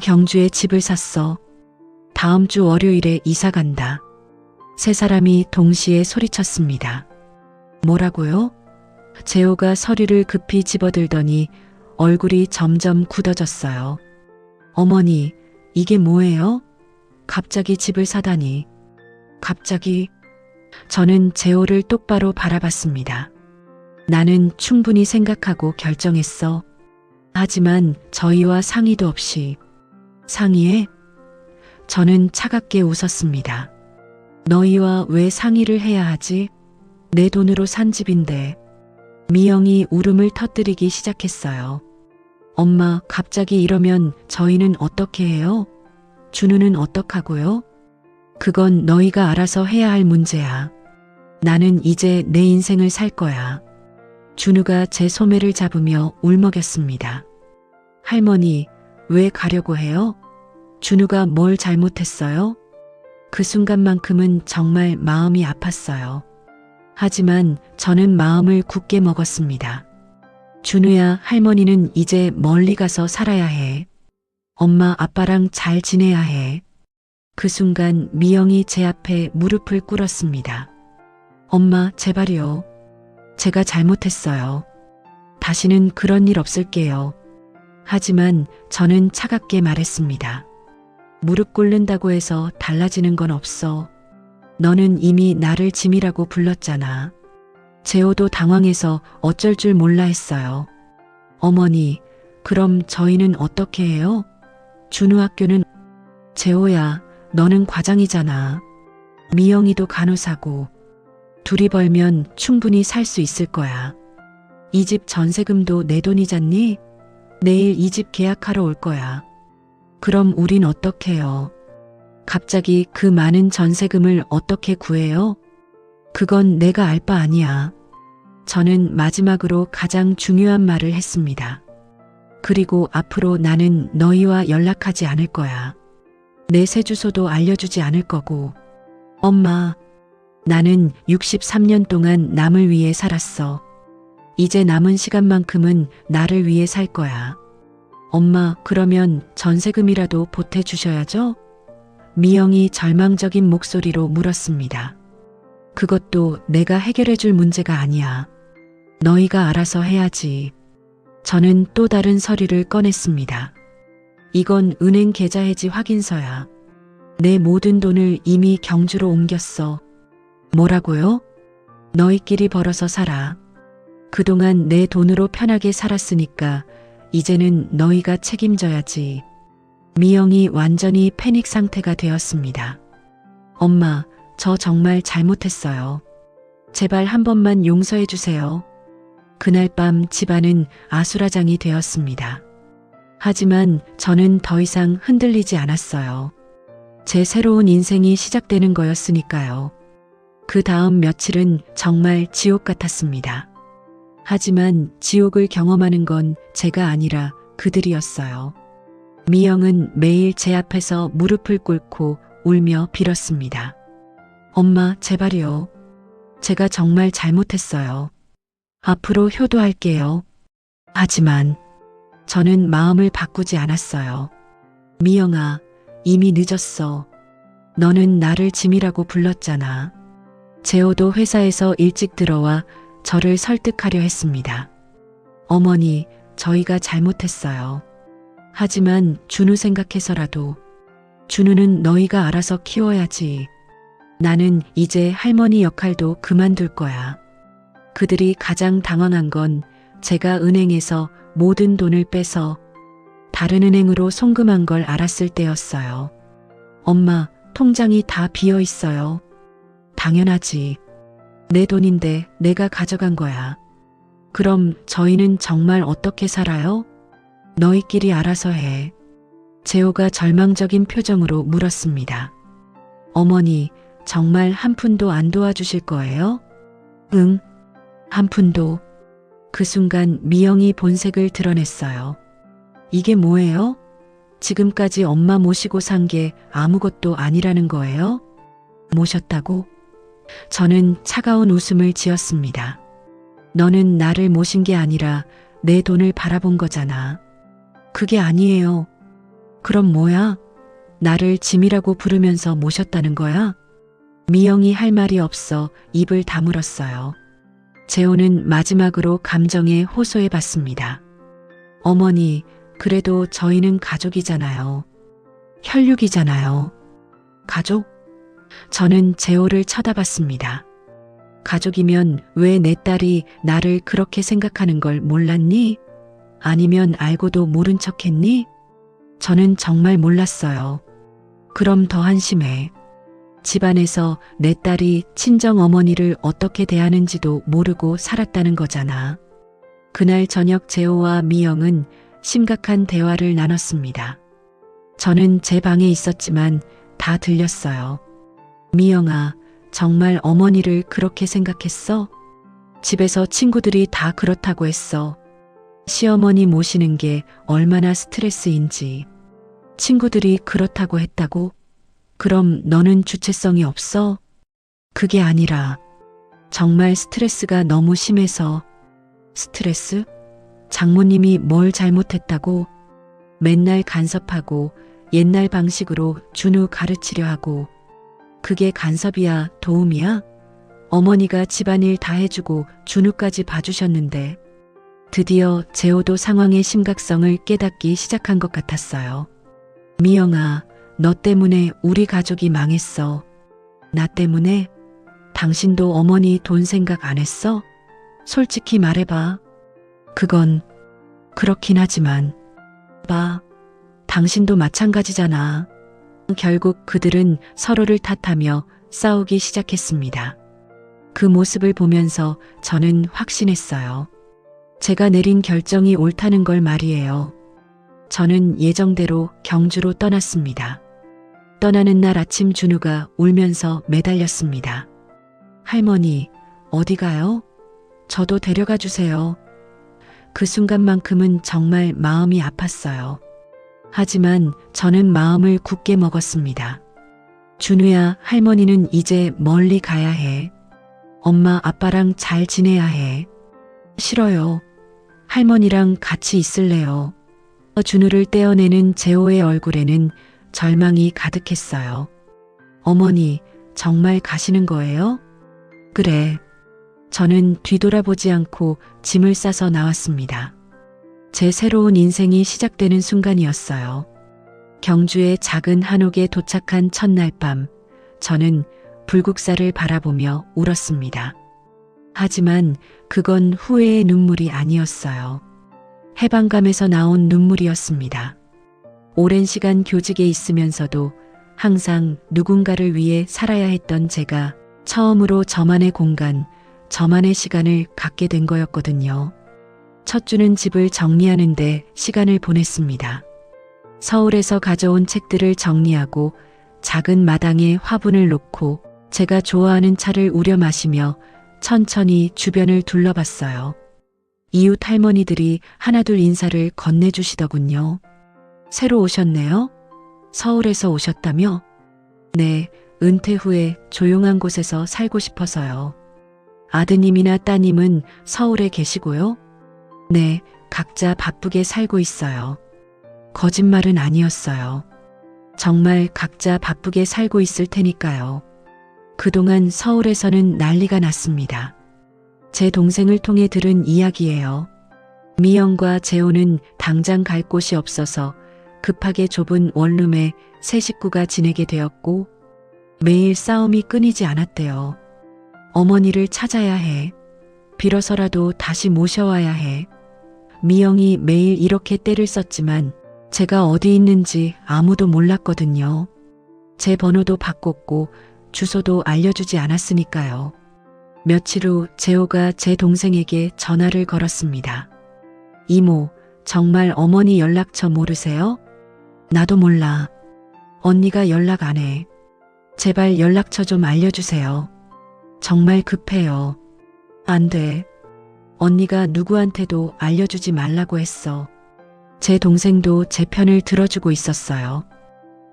경주에 집을 샀어. 다음 주 월요일에 이사 간다. 세 사람이 동시에 소리쳤습니다. 뭐라고요? 재호가 서류를 급히 집어들더니 얼굴이 점점 굳어졌어요. 어머니, 이게 뭐예요? 갑자기 집을 사다니. 갑자기. 저는 재호를 똑바로 바라봤습니다. 나는 충분히 생각하고 결정했어. 하지만 저희와 상의도 없이. 상의해? 저는 차갑게 웃었습니다. 너희와 왜 상의를 해야 하지? 내 돈으로 산 집인데. 미영이 울음을 터뜨리기 시작했어요. 엄마, 갑자기 이러면 저희는 어떻게 해요? 준우는 어떡하고요? 그건 너희가 알아서 해야 할 문제야. 나는 이제 내 인생을 살 거야. 준우가 제 소매를 잡으며 울먹였습니다. 할머니, 왜 가려고 해요? 준우가 뭘 잘못했어요? 그 순간만큼은 정말 마음이 아팠어요. 하지만 저는 마음을 굳게 먹었습니다. 준우야, 할머니는 이제 멀리 가서 살아야 해. 엄마, 아빠랑 잘 지내야 해. 그 순간 미영이 제 앞에 무릎을 꿇었습니다. 엄마, 제발요. 제가 잘못했어요. 다시는 그런 일 없을게요. 하지만 저는 차갑게 말했습니다. 무릎 꿇는다고 해서 달라지는 건 없어. 너는 이미 나를 짐이라고 불렀잖아. 재호도 당황해서 어쩔 줄 몰라 했어요. 어머니, 그럼 저희는 어떻게 해요? 준우 학교는? 재호야, 너는 과장이잖아. 미영이도 간호사고. 둘이 벌면 충분히 살 수 있을 거야. 이 집 전세금도 내 돈이잖니? 내일 이 집 계약하러 올 거야. 그럼 우린 어떡해요? 갑자기 그 많은 전세금을 어떻게 구해요? 그건 내가 알 바 아니야. 저는 마지막으로 가장 중요한 말을 했습니다. 그리고 앞으로 나는 너희와 연락하지 않을 거야. 내 새 주소도 알려주지 않을 거고. 엄마, 나는 63년 동안 남을 위해 살았어. 이제 남은 시간만큼은 나를 위해 살 거야. 엄마, 그러면 전세금이라도 보태주셔야죠? 미영이 절망적인 목소리로 물었습니다. 그것도 내가 해결해 줄 문제가 아니야. 너희가 알아서 해야지. 저는 또 다른 서류를 꺼냈습니다. 이건 은행 계좌 해지 확인서야. 내 모든 돈을 이미 경주로 옮겼어. 뭐라고요? 너희끼리 벌어서 살아. 그동안 내 돈으로 편하게 살았으니까 이제는 너희가 책임져야지. 미영이 완전히 패닉 상태가 되었습니다. 엄마, 저 정말 잘못했어요. 제발 한 번만 용서해 주세요. 그날 밤 집안은 아수라장이 되었습니다. 하지만 저는 더 이상 흔들리지 않았어요. 제 새로운 인생이 시작되는 거였으니까요. 그 다음 며칠은 정말 지옥 같았습니다. 하지만 지옥을 경험하는 건 제가 아니라 그들이었어요. 미영은 매일 제 앞에서 무릎을 꿇고 울며 빌었습니다. 엄마, 제발요. 제가 정말 잘못했어요. 앞으로 효도할게요. 하지만 저는 마음을 바꾸지 않았어요. 미영아, 이미 늦었어. 너는 나를 짐이라고 불렀잖아. 재호도 회사에서 일찍 들어와 저를 설득하려 했습니다. 어머니, 저희가 잘못했어요. 하지만 준우 생각해서라도. 준우는 너희가 알아서 키워야지. 나는 이제 할머니 역할도 그만둘 거야. 그들이 가장 당황한 건 제가 은행에서 모든 돈을 빼서 다른 은행으로 송금한 걸 알았을 때였어요. 엄마, 통장이 다 비어 있어요. 당연하지. 내 돈인데 내가 가져간 거야. 그럼 저희는 정말 어떻게 살아요? 너희끼리 알아서 해. 재호가 절망적인 표정으로 물었습니다. 어머니, 정말 한 푼도 안 도와주실 거예요? 응, 한 푼도. 그 순간 미영이 본색을 드러냈어요. 이게 뭐예요? 지금까지 엄마 모시고 산 게 아무것도 아니라는 거예요? 모셨다고? 저는 차가운 웃음을 지었습니다. 너는 나를 모신 게 아니라 내 돈을 바라본 거잖아. 그게 아니에요. 그럼 뭐야? 나를 짐이라고 부르면서 모셨다는 거야? 미영이 할 말이 없어 입을 다물었어요. 재호는 마지막으로 감정에 호소해 봤습니다. 어머니, 그래도 저희는 가족이잖아요. 혈육이잖아요. 가족? 저는 재호를 쳐다봤습니다. 가족이면 왜 내 딸이 나를 그렇게 생각하는 걸 몰랐니? 아니면 알고도 모른 척 했니? 저는 정말 몰랐어요. 그럼 더 한심해. 집안에서 내 딸이 친정 어머니를 어떻게 대하는지도 모르고 살았다는 거잖아. 그날 저녁 재호와 미영은 심각한 대화를 나눴습니다. 저는 제 방에 있었지만 다 들렸어요. 미영아, 정말 어머니를 그렇게 생각했어? 집에서 친구들이 다 그렇다고 했어. 시어머니 모시는 게 얼마나 스트레스인지. 친구들이 그렇다고 했다고? 그럼 너는 주체성이 없어? 그게 아니라 정말 스트레스가 너무 심해서. 스트레스? 장모님이 뭘 잘못했다고? 맨날 간섭하고 옛날 방식으로 준우 가르치려 하고. 그게 간섭이야, 도움이야? 어머니가 집안일 다 해주고 준우까지 봐주셨는데. 드디어 재호도 상황의 심각성을 깨닫기 시작한 것 같았어요. 미영아, 너 때문에 우리 가족이 망했어. 나 때문에? 당신도 어머니 돈 생각 안 했어? 솔직히 말해봐. 그건 그렇긴 하지만. 봐, 당신도 마찬가지잖아. 결국 그들은 서로를 탓하며 싸우기 시작했습니다. 그 모습을 보면서 저는 확신했어요. 제가 내린 결정이 옳다는 걸 말이에요. 저는 예정대로 경주로 떠났습니다. 떠나는 날 아침 준우가 울면서 매달렸습니다. 할머니, 어디 가요? 저도 데려가 주세요. 그 순간만큼은 정말 마음이 아팠어요. 하지만 저는 마음을 굳게 먹었습니다. 준우야, 할머니는 이제 멀리 가야 해. 엄마, 아빠랑 잘 지내야 해. 싫어요. 할머니랑 같이 있을래요. 준우를 떼어내는 재호의 얼굴에는 절망이 가득했어요. 어머니, 정말 가시는 거예요? 그래. 저는 뒤돌아보지 않고 짐을 싸서 나왔습니다. 제 새로운 인생이 시작되는 순간이었어요. 경주의 작은 한옥에 도착한 첫날 밤, 저는 불국사를 바라보며 울었습니다. 하지만 그건 후회의 눈물이 아니었어요. 해방감에서 나온 눈물이었습니다. 오랜 시간 교직에 있으면서도 항상 누군가를 위해 살아야 했던 제가 처음으로 저만의 공간, 저만의 시간을 갖게 된 거였거든요. 첫 주는 집을 정리하는데 시간을 보냈습니다. 서울에서 가져온 책들을 정리하고 작은 마당에 화분을 놓고 제가 좋아하는 차를 우려 마시며 천천히 주변을 둘러봤어요. 이웃 할머니들이 하나둘 인사를 건네주시더군요. 새로 오셨네요? 서울에서 오셨다며? 네, 은퇴 후에 조용한 곳에서 살고 싶어서요. 아드님이나 따님은 서울에 계시고요? 네, 각자 바쁘게 살고 있어요. 거짓말은 아니었어요. 정말 각자 바쁘게 살고 있을 테니까요. 그동안 서울에서는 난리가 났습니다. 제 동생을 통해 들은 이야기예요. 미영과 재호는 당장 갈 곳이 없어서 급하게 좁은 원룸에 세 식구가 지내게 되었고 매일 싸움이 끊이지 않았대요. 어머니를 찾아야 해. 빌어서라도 다시 모셔와야 해. 미영이 매일 이렇게 떼를 썼지만 제가 어디 있는지 아무도 몰랐거든요. 제 번호도 바꿨고 주소도 알려주지 않았으니까요. 며칠 후 재호가 제 동생에게 전화를 걸었습니다. 이모, 정말 어머니 연락처 모르세요? 나도 몰라. 언니가 연락 안 해. 제발 연락처 좀 알려주세요. 정말 급해요. 안 돼. 언니가 누구한테도 알려주지 말라고 했어. 제 동생도 제 편을 들어주고 있었어요.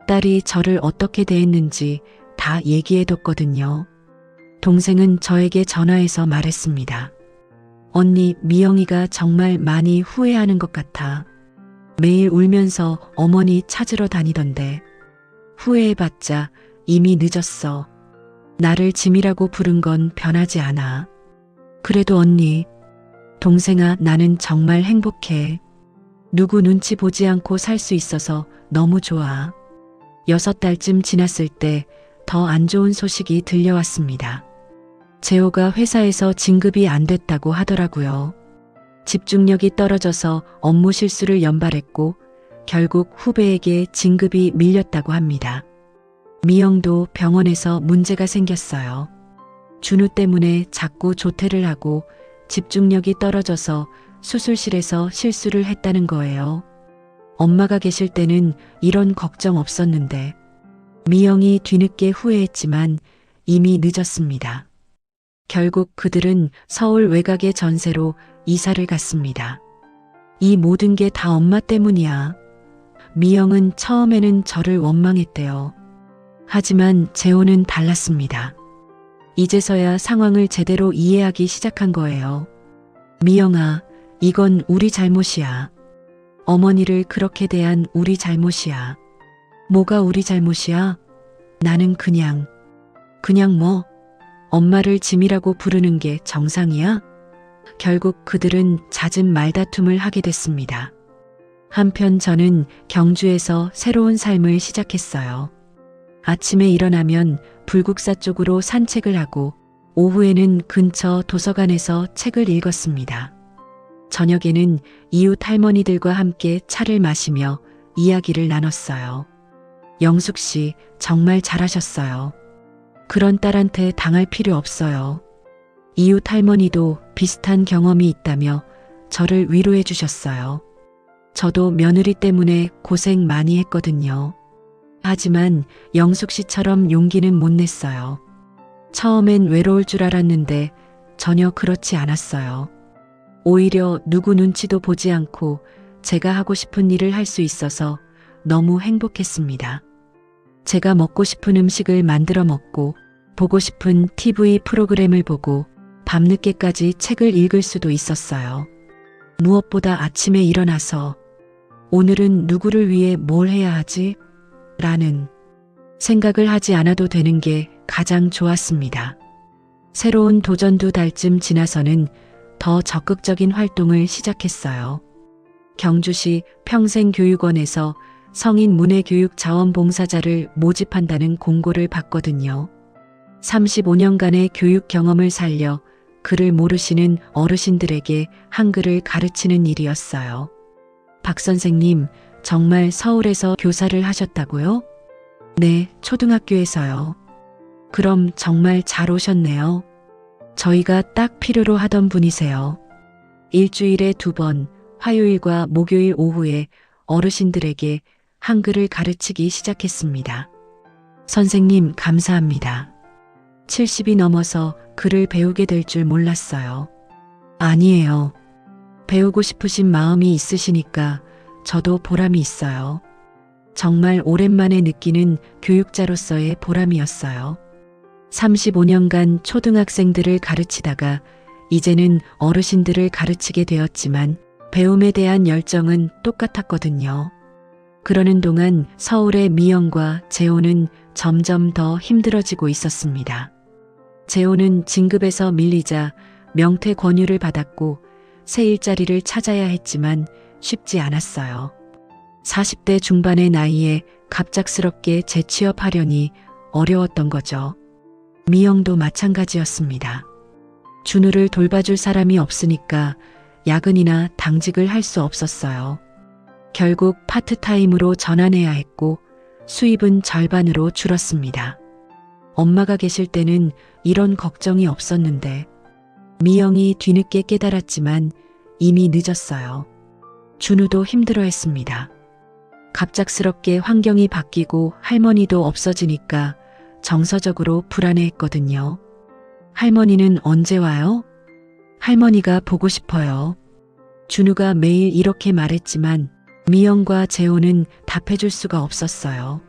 딸이 저를 어떻게 대했는지 다 얘기해뒀거든요. 동생은 저에게 전화해서 말했습니다. 언니, 미영이가 정말 많이 후회하는 것 같아. 매일 울면서 어머니 찾으러 다니던데. 후회해봤자 이미 늦었어. 나를 짐이라고 부른 건 변하지 않아. 그래도 언니, 동생아, 나는 정말 행복해. 누구 눈치 보지 않고 살 수 있어서 너무 좋아. 6달쯤 지났을 때 더 안 좋은 소식이 들려왔습니다. 재호가 회사에서 진급이 안 됐다고 하더라고요. 집중력이 떨어져서 업무 실수를 연발했고 결국 후배에게 진급이 밀렸다고 합니다. 미영도 병원에서 문제가 생겼어요. 준우 때문에 자꾸 조퇴를 하고 집중력이 떨어져서 수술실에서 실수를 했다는 거예요. 엄마가 계실 때는 이런 걱정 없었는데 미영이 뒤늦게 후회했지만 이미 늦었습니다. 결국 그들은 서울 외곽의 전세로 이사를 갔습니다. 이 모든 게 다 엄마 때문이야. 미영은 처음에는 저를 원망했대요. 하지만 재호는 달랐습니다. 이제서야 상황을 제대로 이해하기 시작한 거예요. 미영아, 이건 우리 잘못이야. 어머니를 그렇게 대한 우리 잘못이야. 뭐가 우리 잘못이야? 나는 그냥 뭐 엄마를 짐이라고 부르는 게 정상이야? 결국 그들은 잦은 말다툼을 하게 됐습니다. 한편 저는 경주에서 새로운 삶을 시작했어요. 아침에 일어나면 불국사 쪽으로 산책을 하고 오후에는 근처 도서관에서 책을 읽었습니다. 저녁에는 이웃 할머니들과 함께 차를 마시며 이야기를 나눴어요. 영숙 씨, 정말 잘하셨어요. 그런 딸한테 당할 필요 없어요. 이웃 할머니도 비슷한 경험이 있다며 저를 위로해 주셨어요. 저도 며느리 때문에 고생 많이 했거든요. 하지만 영숙 씨처럼 용기는 못 냈어요. 처음엔 외로울 줄 알았는데 전혀 그렇지 않았어요. 오히려 누구 눈치도 보지 않고 제가 하고 싶은 일을 할 수 있어서 너무 행복했습니다. 제가 먹고 싶은 음식을 만들어 먹고 보고 싶은 TV 프로그램을 보고 밤늦게까지 책을 읽을 수도 있었어요. 무엇보다 아침에 일어나서 오늘은 누구를 위해 뭘 해야 하지? 라는 생각을 하지 않아도 되는 게 가장 좋았습니다. 새로운 도전 2달쯤 지나서는 더 적극적인 활동을 시작했어요. 경주시 평생교육원에서 성인 문해교육 자원봉사자를 모집한다는 공고를 봤거든요. 35년간의 교육 경험을 살려 글을 모르시는 어르신들에게 한글을 가르치는 일이었어요. 박 선생님, 정말 서울에서 교사를 하셨다고요? 네, 초등학교에서요. 그럼 정말 잘 오셨네요. 저희가 딱 필요로 하던 분이세요. 일주일에 2번, 화요일과 목요일 오후에 어르신들에게 한글을 가르치기 시작했습니다. 선생님, 감사합니다. 70이 넘어서 글을 배우게 될 줄 몰랐어요. 아니에요. 배우고 싶으신 마음이 있으시니까 저도 보람이 있어요. 정말 오랜만에 느끼는 교육자로서의 보람이었어요. 35년간 초등학생들을 가르치다가 이제는 어르신들을 가르치게 되었지만 배움에 대한 열정은 똑같았거든요. 그러는 동안 서울의 미영과 재호는 점점 더 힘들어지고 있었습니다. 재호는 진급에서 밀리자 명퇴 권유를 받았고 새 일자리를 찾아야 했지만 쉽지 않았어요. 40대 중반의 나이에 갑작스럽게 재취업하려니 어려웠던 거죠. 미영도 마찬가지였습니다. 준우를 돌봐줄 사람이 없으니까 야근이나 당직을 할 수 없었어요. 결국 파트타임으로 전환해야 했고 수입은 절반으로 줄었습니다. 엄마가 계실 때는 이런 걱정이 없었는데 미영이 뒤늦게 깨달았지만 이미 늦었어요. 준우도 힘들어했습니다. 갑작스럽게 환경이 바뀌고 할머니도 없어지니까 정서적으로 불안해했거든요. 할머니는 언제 와요? 할머니가 보고 싶어요. 준우가 매일 이렇게 말했지만 미영과 재호는 답해줄 수가 없었어요.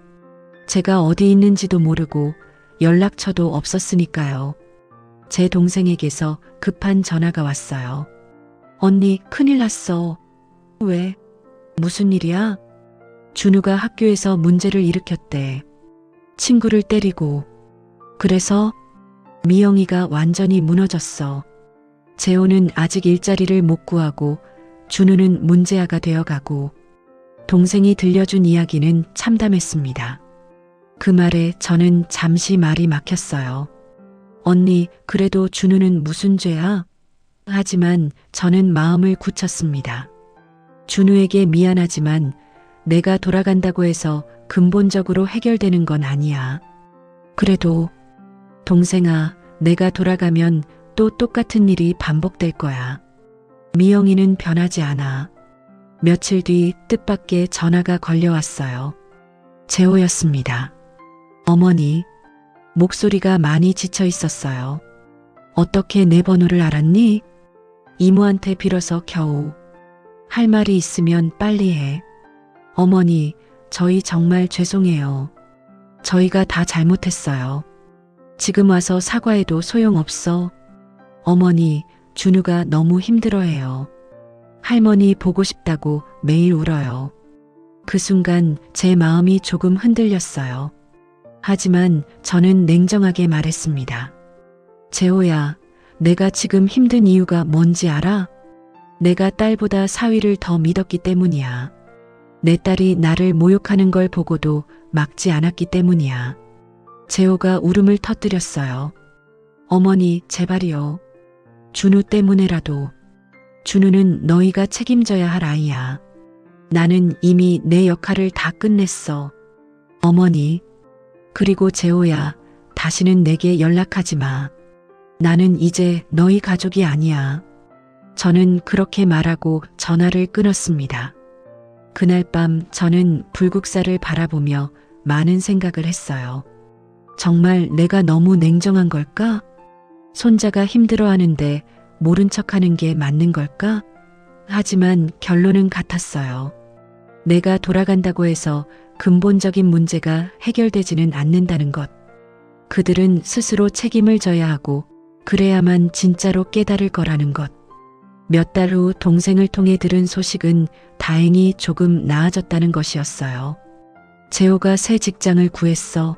제가 어디 있는지도 모르고 연락처도 없었으니까요. 제 동생에게서 급한 전화가 왔어요. 언니, 큰일 났어. 왜? 무슨 일이야? 준우가 학교에서 문제를 일으켰대. 친구를 때리고. 그래서 미영이가 완전히 무너졌어. 재호는 아직 일자리를 못 구하고 준우는 문제아가 되어가고 동생이 들려준 이야기는 참담했습니다. 그 말에 저는 잠시 말이 막혔어요. 언니, 그래도 준우는 무슨 죄야? 하지만 저는 마음을 굳혔습니다. 준우에게 미안하지만 내가 돌아간다고 해서 근본적으로 해결되는 건 아니야. 그래도 동생아, 내가 돌아가면 또 똑같은 일이 반복될 거야. 미영이는 변하지 않아. 며칠 뒤 뜻밖의 전화가 걸려왔어요. 재호였습니다. 어머니, 목소리가 많이 지쳐 있었어요. 어떻게 내 번호를 알았니? 이모한테 빌어서 겨우. 할 말이 있으면 빨리 해. 어머니, 저희 정말 죄송해요. 저희가 다 잘못했어요. 지금 와서 사과해도 소용없어. 어머니, 준우가 너무 힘들어해요. 할머니 보고 싶다고 매일 울어요. 그 순간 제 마음이 조금 흔들렸어요. 하지만 저는 냉정하게 말했습니다. 재호야, 내가 지금 힘든 이유가 뭔지 알아? 내가 딸보다 사위를 더 믿었기 때문이야. 내 딸이 나를 모욕하는 걸 보고도 막지 않았기 때문이야. 재호가 울음을 터뜨렸어요. 어머니, 제발이요. 준우 때문에라도. 준우는 너희가 책임져야 할 아이야. 나는 이미 내 역할을 다 끝냈어. 어머니. 그리고 재호야, 다시는 내게 연락하지 마. 나는 이제 너희 가족이 아니야. 저는 그렇게 말하고 전화를 끊었습니다. 그날 밤 저는 불국사를 바라보며 많은 생각을 했어요. 정말 내가 너무 냉정한 걸까? 손자가 힘들어하는데 모른 척하는 게 맞는 걸까? 하지만 결론은 같았어요. 내가 돌아간다고 해서 근본적인 문제가 해결되지는 않는다는 것. 그들은 스스로 책임을 져야 하고 그래야만 진짜로 깨달을 거라는 것. 몇 달 후 동생을 통해 들은 소식은 다행히 조금 나아졌다는 것이었어요. 재호가 새 직장을 구했어.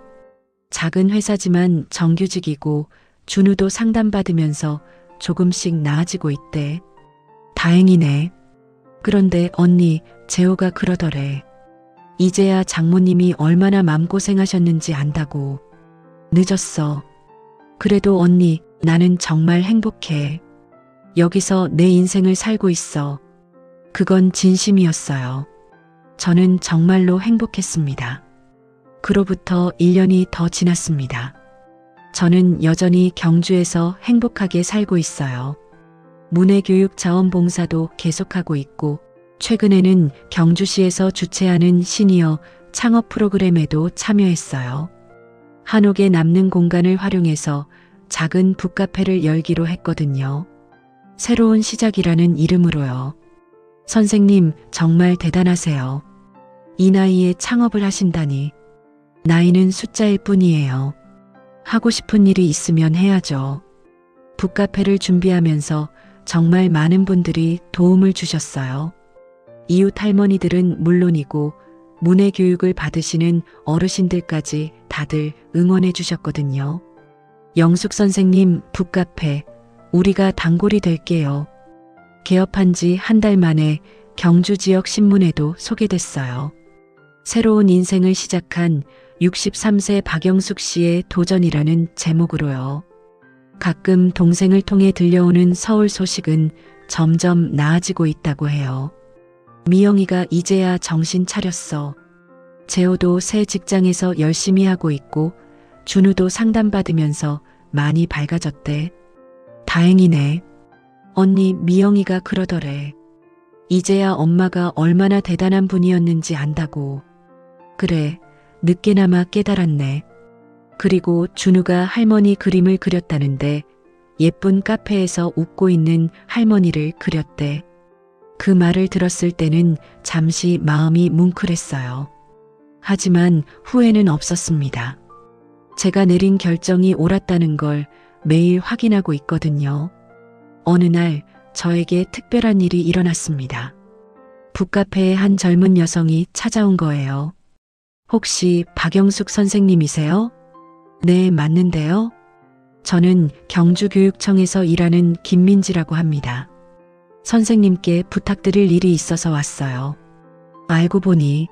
작은 회사지만 정규직이고 준우도 상담받으면서 조금씩 나아지고 있대. 다행이네. 그런데 언니, 재호가 그러더래. 이제야 장모님이 얼마나 마음고생하셨는지 안다고. 늦었어. 그래도 언니, 나는 정말 행복해. 여기서 내 인생을 살고 있어. 그건 진심이었어요. 저는 정말로 행복했습니다. 그로부터 1년이 더 지났습니다. 저는 여전히 경주에서 행복하게 살고 있어요. 문해교육 자원봉사도 계속하고 있고 최근에는 경주시에서 주최하는 시니어 창업 프로그램에도 참여했어요. 한옥에 남는 공간을 활용해서 작은 북카페를 열기로 했거든요. 새로운 시작이라는 이름으로요. 선생님, 정말 대단하세요. 이 나이에 창업을 하신다니. 나이는 숫자일 뿐이에요. 하고 싶은 일이 있으면 해야죠. 북카페를 준비하면서 정말 많은 분들이 도움을 주셨어요. 이웃 할머니들은 물론이고 문해교육을 받으시는 어르신들까지 다들 응원해 주셨거든요. 영숙 선생님, 북카페, 우리가 단골이 될게요. 개업한 지 한 달 만에 경주 지역 신문에도 소개됐어요. 새로운 인생을 시작한 63세 박영숙 씨의 도전이라는 제목으로요. 가끔 동생을 통해 들려오는 서울 소식은 점점 나아지고 있다고 해요. 미영이가 이제야 정신 차렸어. 재호도 새 직장에서 열심히 하고 있고 준우도 상담받으면서 많이 밝아졌대. 다행이네. 언니, 미영이가 그러더래. 이제야 엄마가 얼마나 대단한 분이었는지 안다고. 그래, 늦게나마 깨달았네. 그리고 준우가 할머니 그림을 그렸다는데 예쁜 카페에서 웃고 있는 할머니를 그렸대. 그 말을 들었을 때는 잠시 마음이 뭉클했어요. 하지만 후회는 없었습니다. 제가 내린 결정이 옳았다는 걸 매일 확인하고 있거든요. 어느 날 저에게 특별한 일이 일어났습니다. 북카페에 한 젊은 여성이 찾아온 거예요. 혹시 박영숙 선생님이세요? 네, 맞는데요. 저는 경주교육청에서 일하는 김민지라고 합니다. 선생님께 부탁드릴 일이 있어서 왔어요. 알고 보니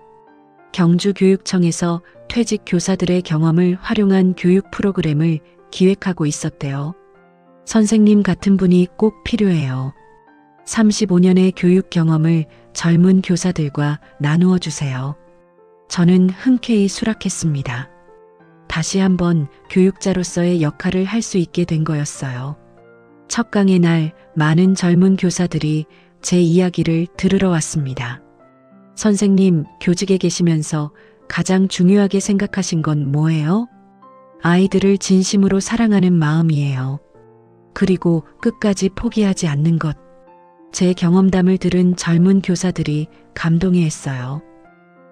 경주교육청에서 퇴직 교사들의 경험을 활용한 교육 프로그램을 기획하고 있었대요. 선생님 같은 분이 꼭 필요해요. 35년의 교육 경험을 젊은 교사들과 나누어 주세요. 저는 흔쾌히 수락했습니다. 다시 한번 교육자로서의 역할을 할 수 있게 된 거였어요. 첫 강의 날 많은 젊은 교사들이 제 이야기를 들으러 왔습니다. 선생님, 교직에 계시면서 가장 중요하게 생각하신 건 뭐예요? 아이들을 진심으로 사랑하는 마음이에요. 그리고 끝까지 포기하지 않는 것. 제 경험담을 들은 젊은 교사들이 감동해했어요.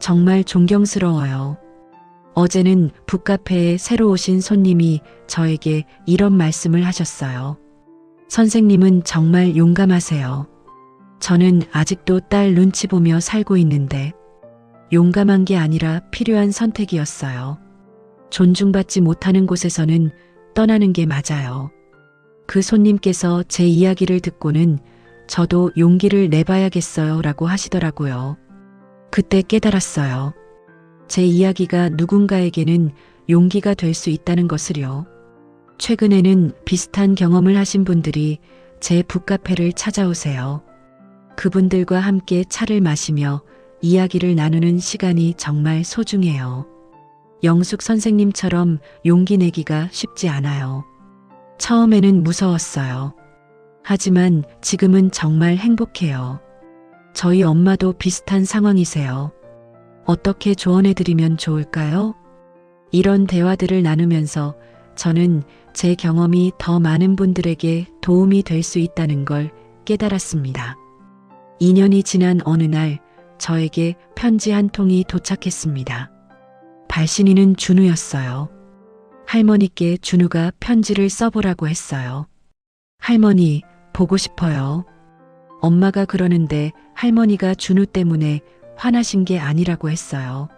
정말 존경스러워요. 어제는 북카페에 새로 오신 손님이 저에게 이런 말씀을 하셨어요. 선생님은 정말 용감하세요. 저는 아직도 딸 눈치 보며 살고 있는데 용감한 게 아니라 필요한 선택이었어요. 존중받지 못하는 곳에서는 떠나는 게 맞아요. 그 손님께서 제 이야기를 듣고는 저도 용기를 내봐야겠어요 라고 하시더라고요. 그때 깨달았어요. 제 이야기가 누군가에게는 용기가 될 수 있다는 것을요. 최근에는 비슷한 경험을 하신 분들이 제 북카페를 찾아오세요. 그분들과 함께 차를 마시며 이야기를 나누는 시간이 정말 소중해요. 영숙 선생님처럼 용기 내기가 쉽지 않아요. 처음에는 무서웠어요. 하지만 지금은 정말 행복해요. 저희 엄마도 비슷한 상황이세요. 어떻게 조언해드리면 좋을까요? 이런 대화들을 나누면서 저는 제 경험이 더 많은 분들에게 도움이 될 수 있다는 걸 깨달았습니다. 2년이 지난 어느 날 저에게 편지 한 통이 도착했습니다. 발신인은 준우였어요. 할머니께 준우가 편지를 써보라고 했어요. 할머니, 보고 싶어요. 엄마가 그러는데 할머니가 준우 때문에 화나신 게 아니라고 했어요.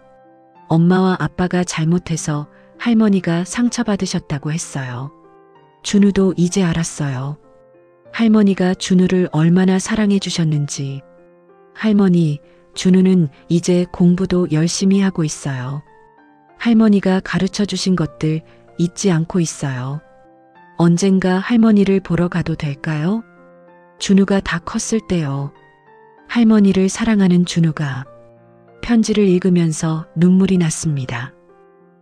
엄마와 아빠가 잘못해서 할머니가 상처받으셨다고 했어요. 준우도 이제 알았어요. 할머니가 준우를 얼마나 사랑해 주셨는지. 할머니, 준우는 이제 공부도 열심히 하고 있어요. 할머니가 가르쳐 주신 것들 잊지 않고 있어요. 언젠가 할머니를 보러 가도 될까요? 준우가 다 컸을 때요. 할머니를 사랑하는 준우가. 편지를 읽으면서 눈물이 났습니다.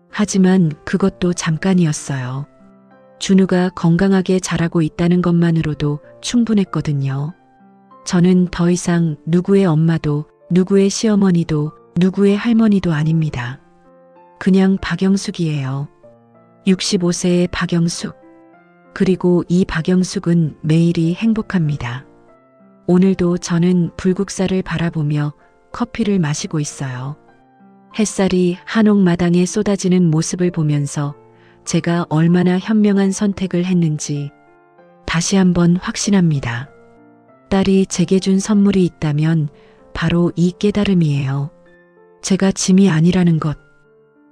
하지만 그것도 잠깐이었어요. 준우가 건강하게 자라고 있다는 것만으로도 충분했거든요. 저는 더 이상 누구의 엄마도, 누구의 시어머니도, 누구의 할머니도 아닙니다. 그냥 박영숙이에요. 65세의 박영숙. 그리고 이 박영숙은 매일이 행복합니다. 오늘도 저는 불국사를 바라보며 커피를 마시고 있어요. 햇살이 한옥마당에 쏟아지는 모습을 보면서 제가 얼마나 현명한 선택을 했는지 다시 한번 확신합니다. 딸이 제게 준 선물이 있다면 바로 이 깨달음이에요. 제가 짐이 아니라는 것,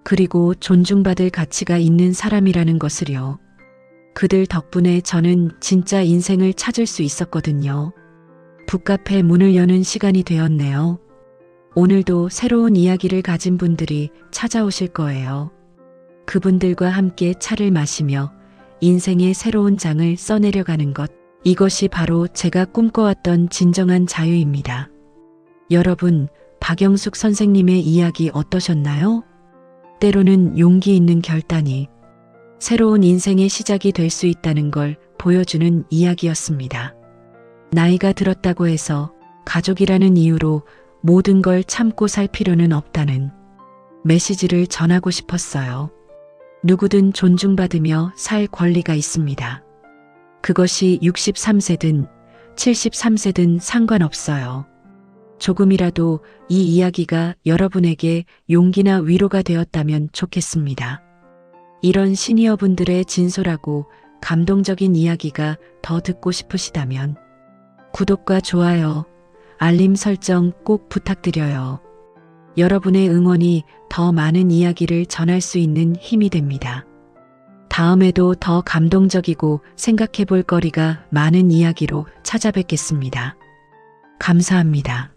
그리고 존중받을 가치가 있는 사람이라는 것을요. 그들 덕분에 저는 진짜 인생을 찾을 수 있었거든요. 북카페 문을 여는 시간이 되었네요. 오늘도 새로운 이야기를 가진 분들이 찾아오실 거예요. 그분들과 함께 차를 마시며 인생의 새로운 장을 써내려가는 것, 이것이 바로 제가 꿈꿔왔던 진정한 자유입니다. 여러분, 박영숙 선생님의 이야기 어떠셨나요? 때로는 용기 있는 결단이 새로운 인생의 시작이 될 수 있다는 걸 보여주는 이야기였습니다. 나이가 들었다고 해서 가족이라는 이유로 모든 걸 참고 살 필요는 없다는 메시지를 전하고 싶었어요. 누구든 존중받으며 살 권리가 있습니다. 그것이 63세든 73세든 상관없어요. 조금이라도 이 이야기가 여러분에게 용기나 위로가 되었다면 좋겠습니다. 이런 시니어분들의 진솔하고 감동적인 이야기가 더 듣고 싶으시다면 구독과 좋아요, 알림 설정 꼭 부탁드려요. 여러분의 응원이 더 많은 이야기를 전할 수 있는 힘이 됩니다. 다음에도 더 감동적이고 생각해 볼 거리가 많은 이야기로 찾아뵙겠습니다. 감사합니다.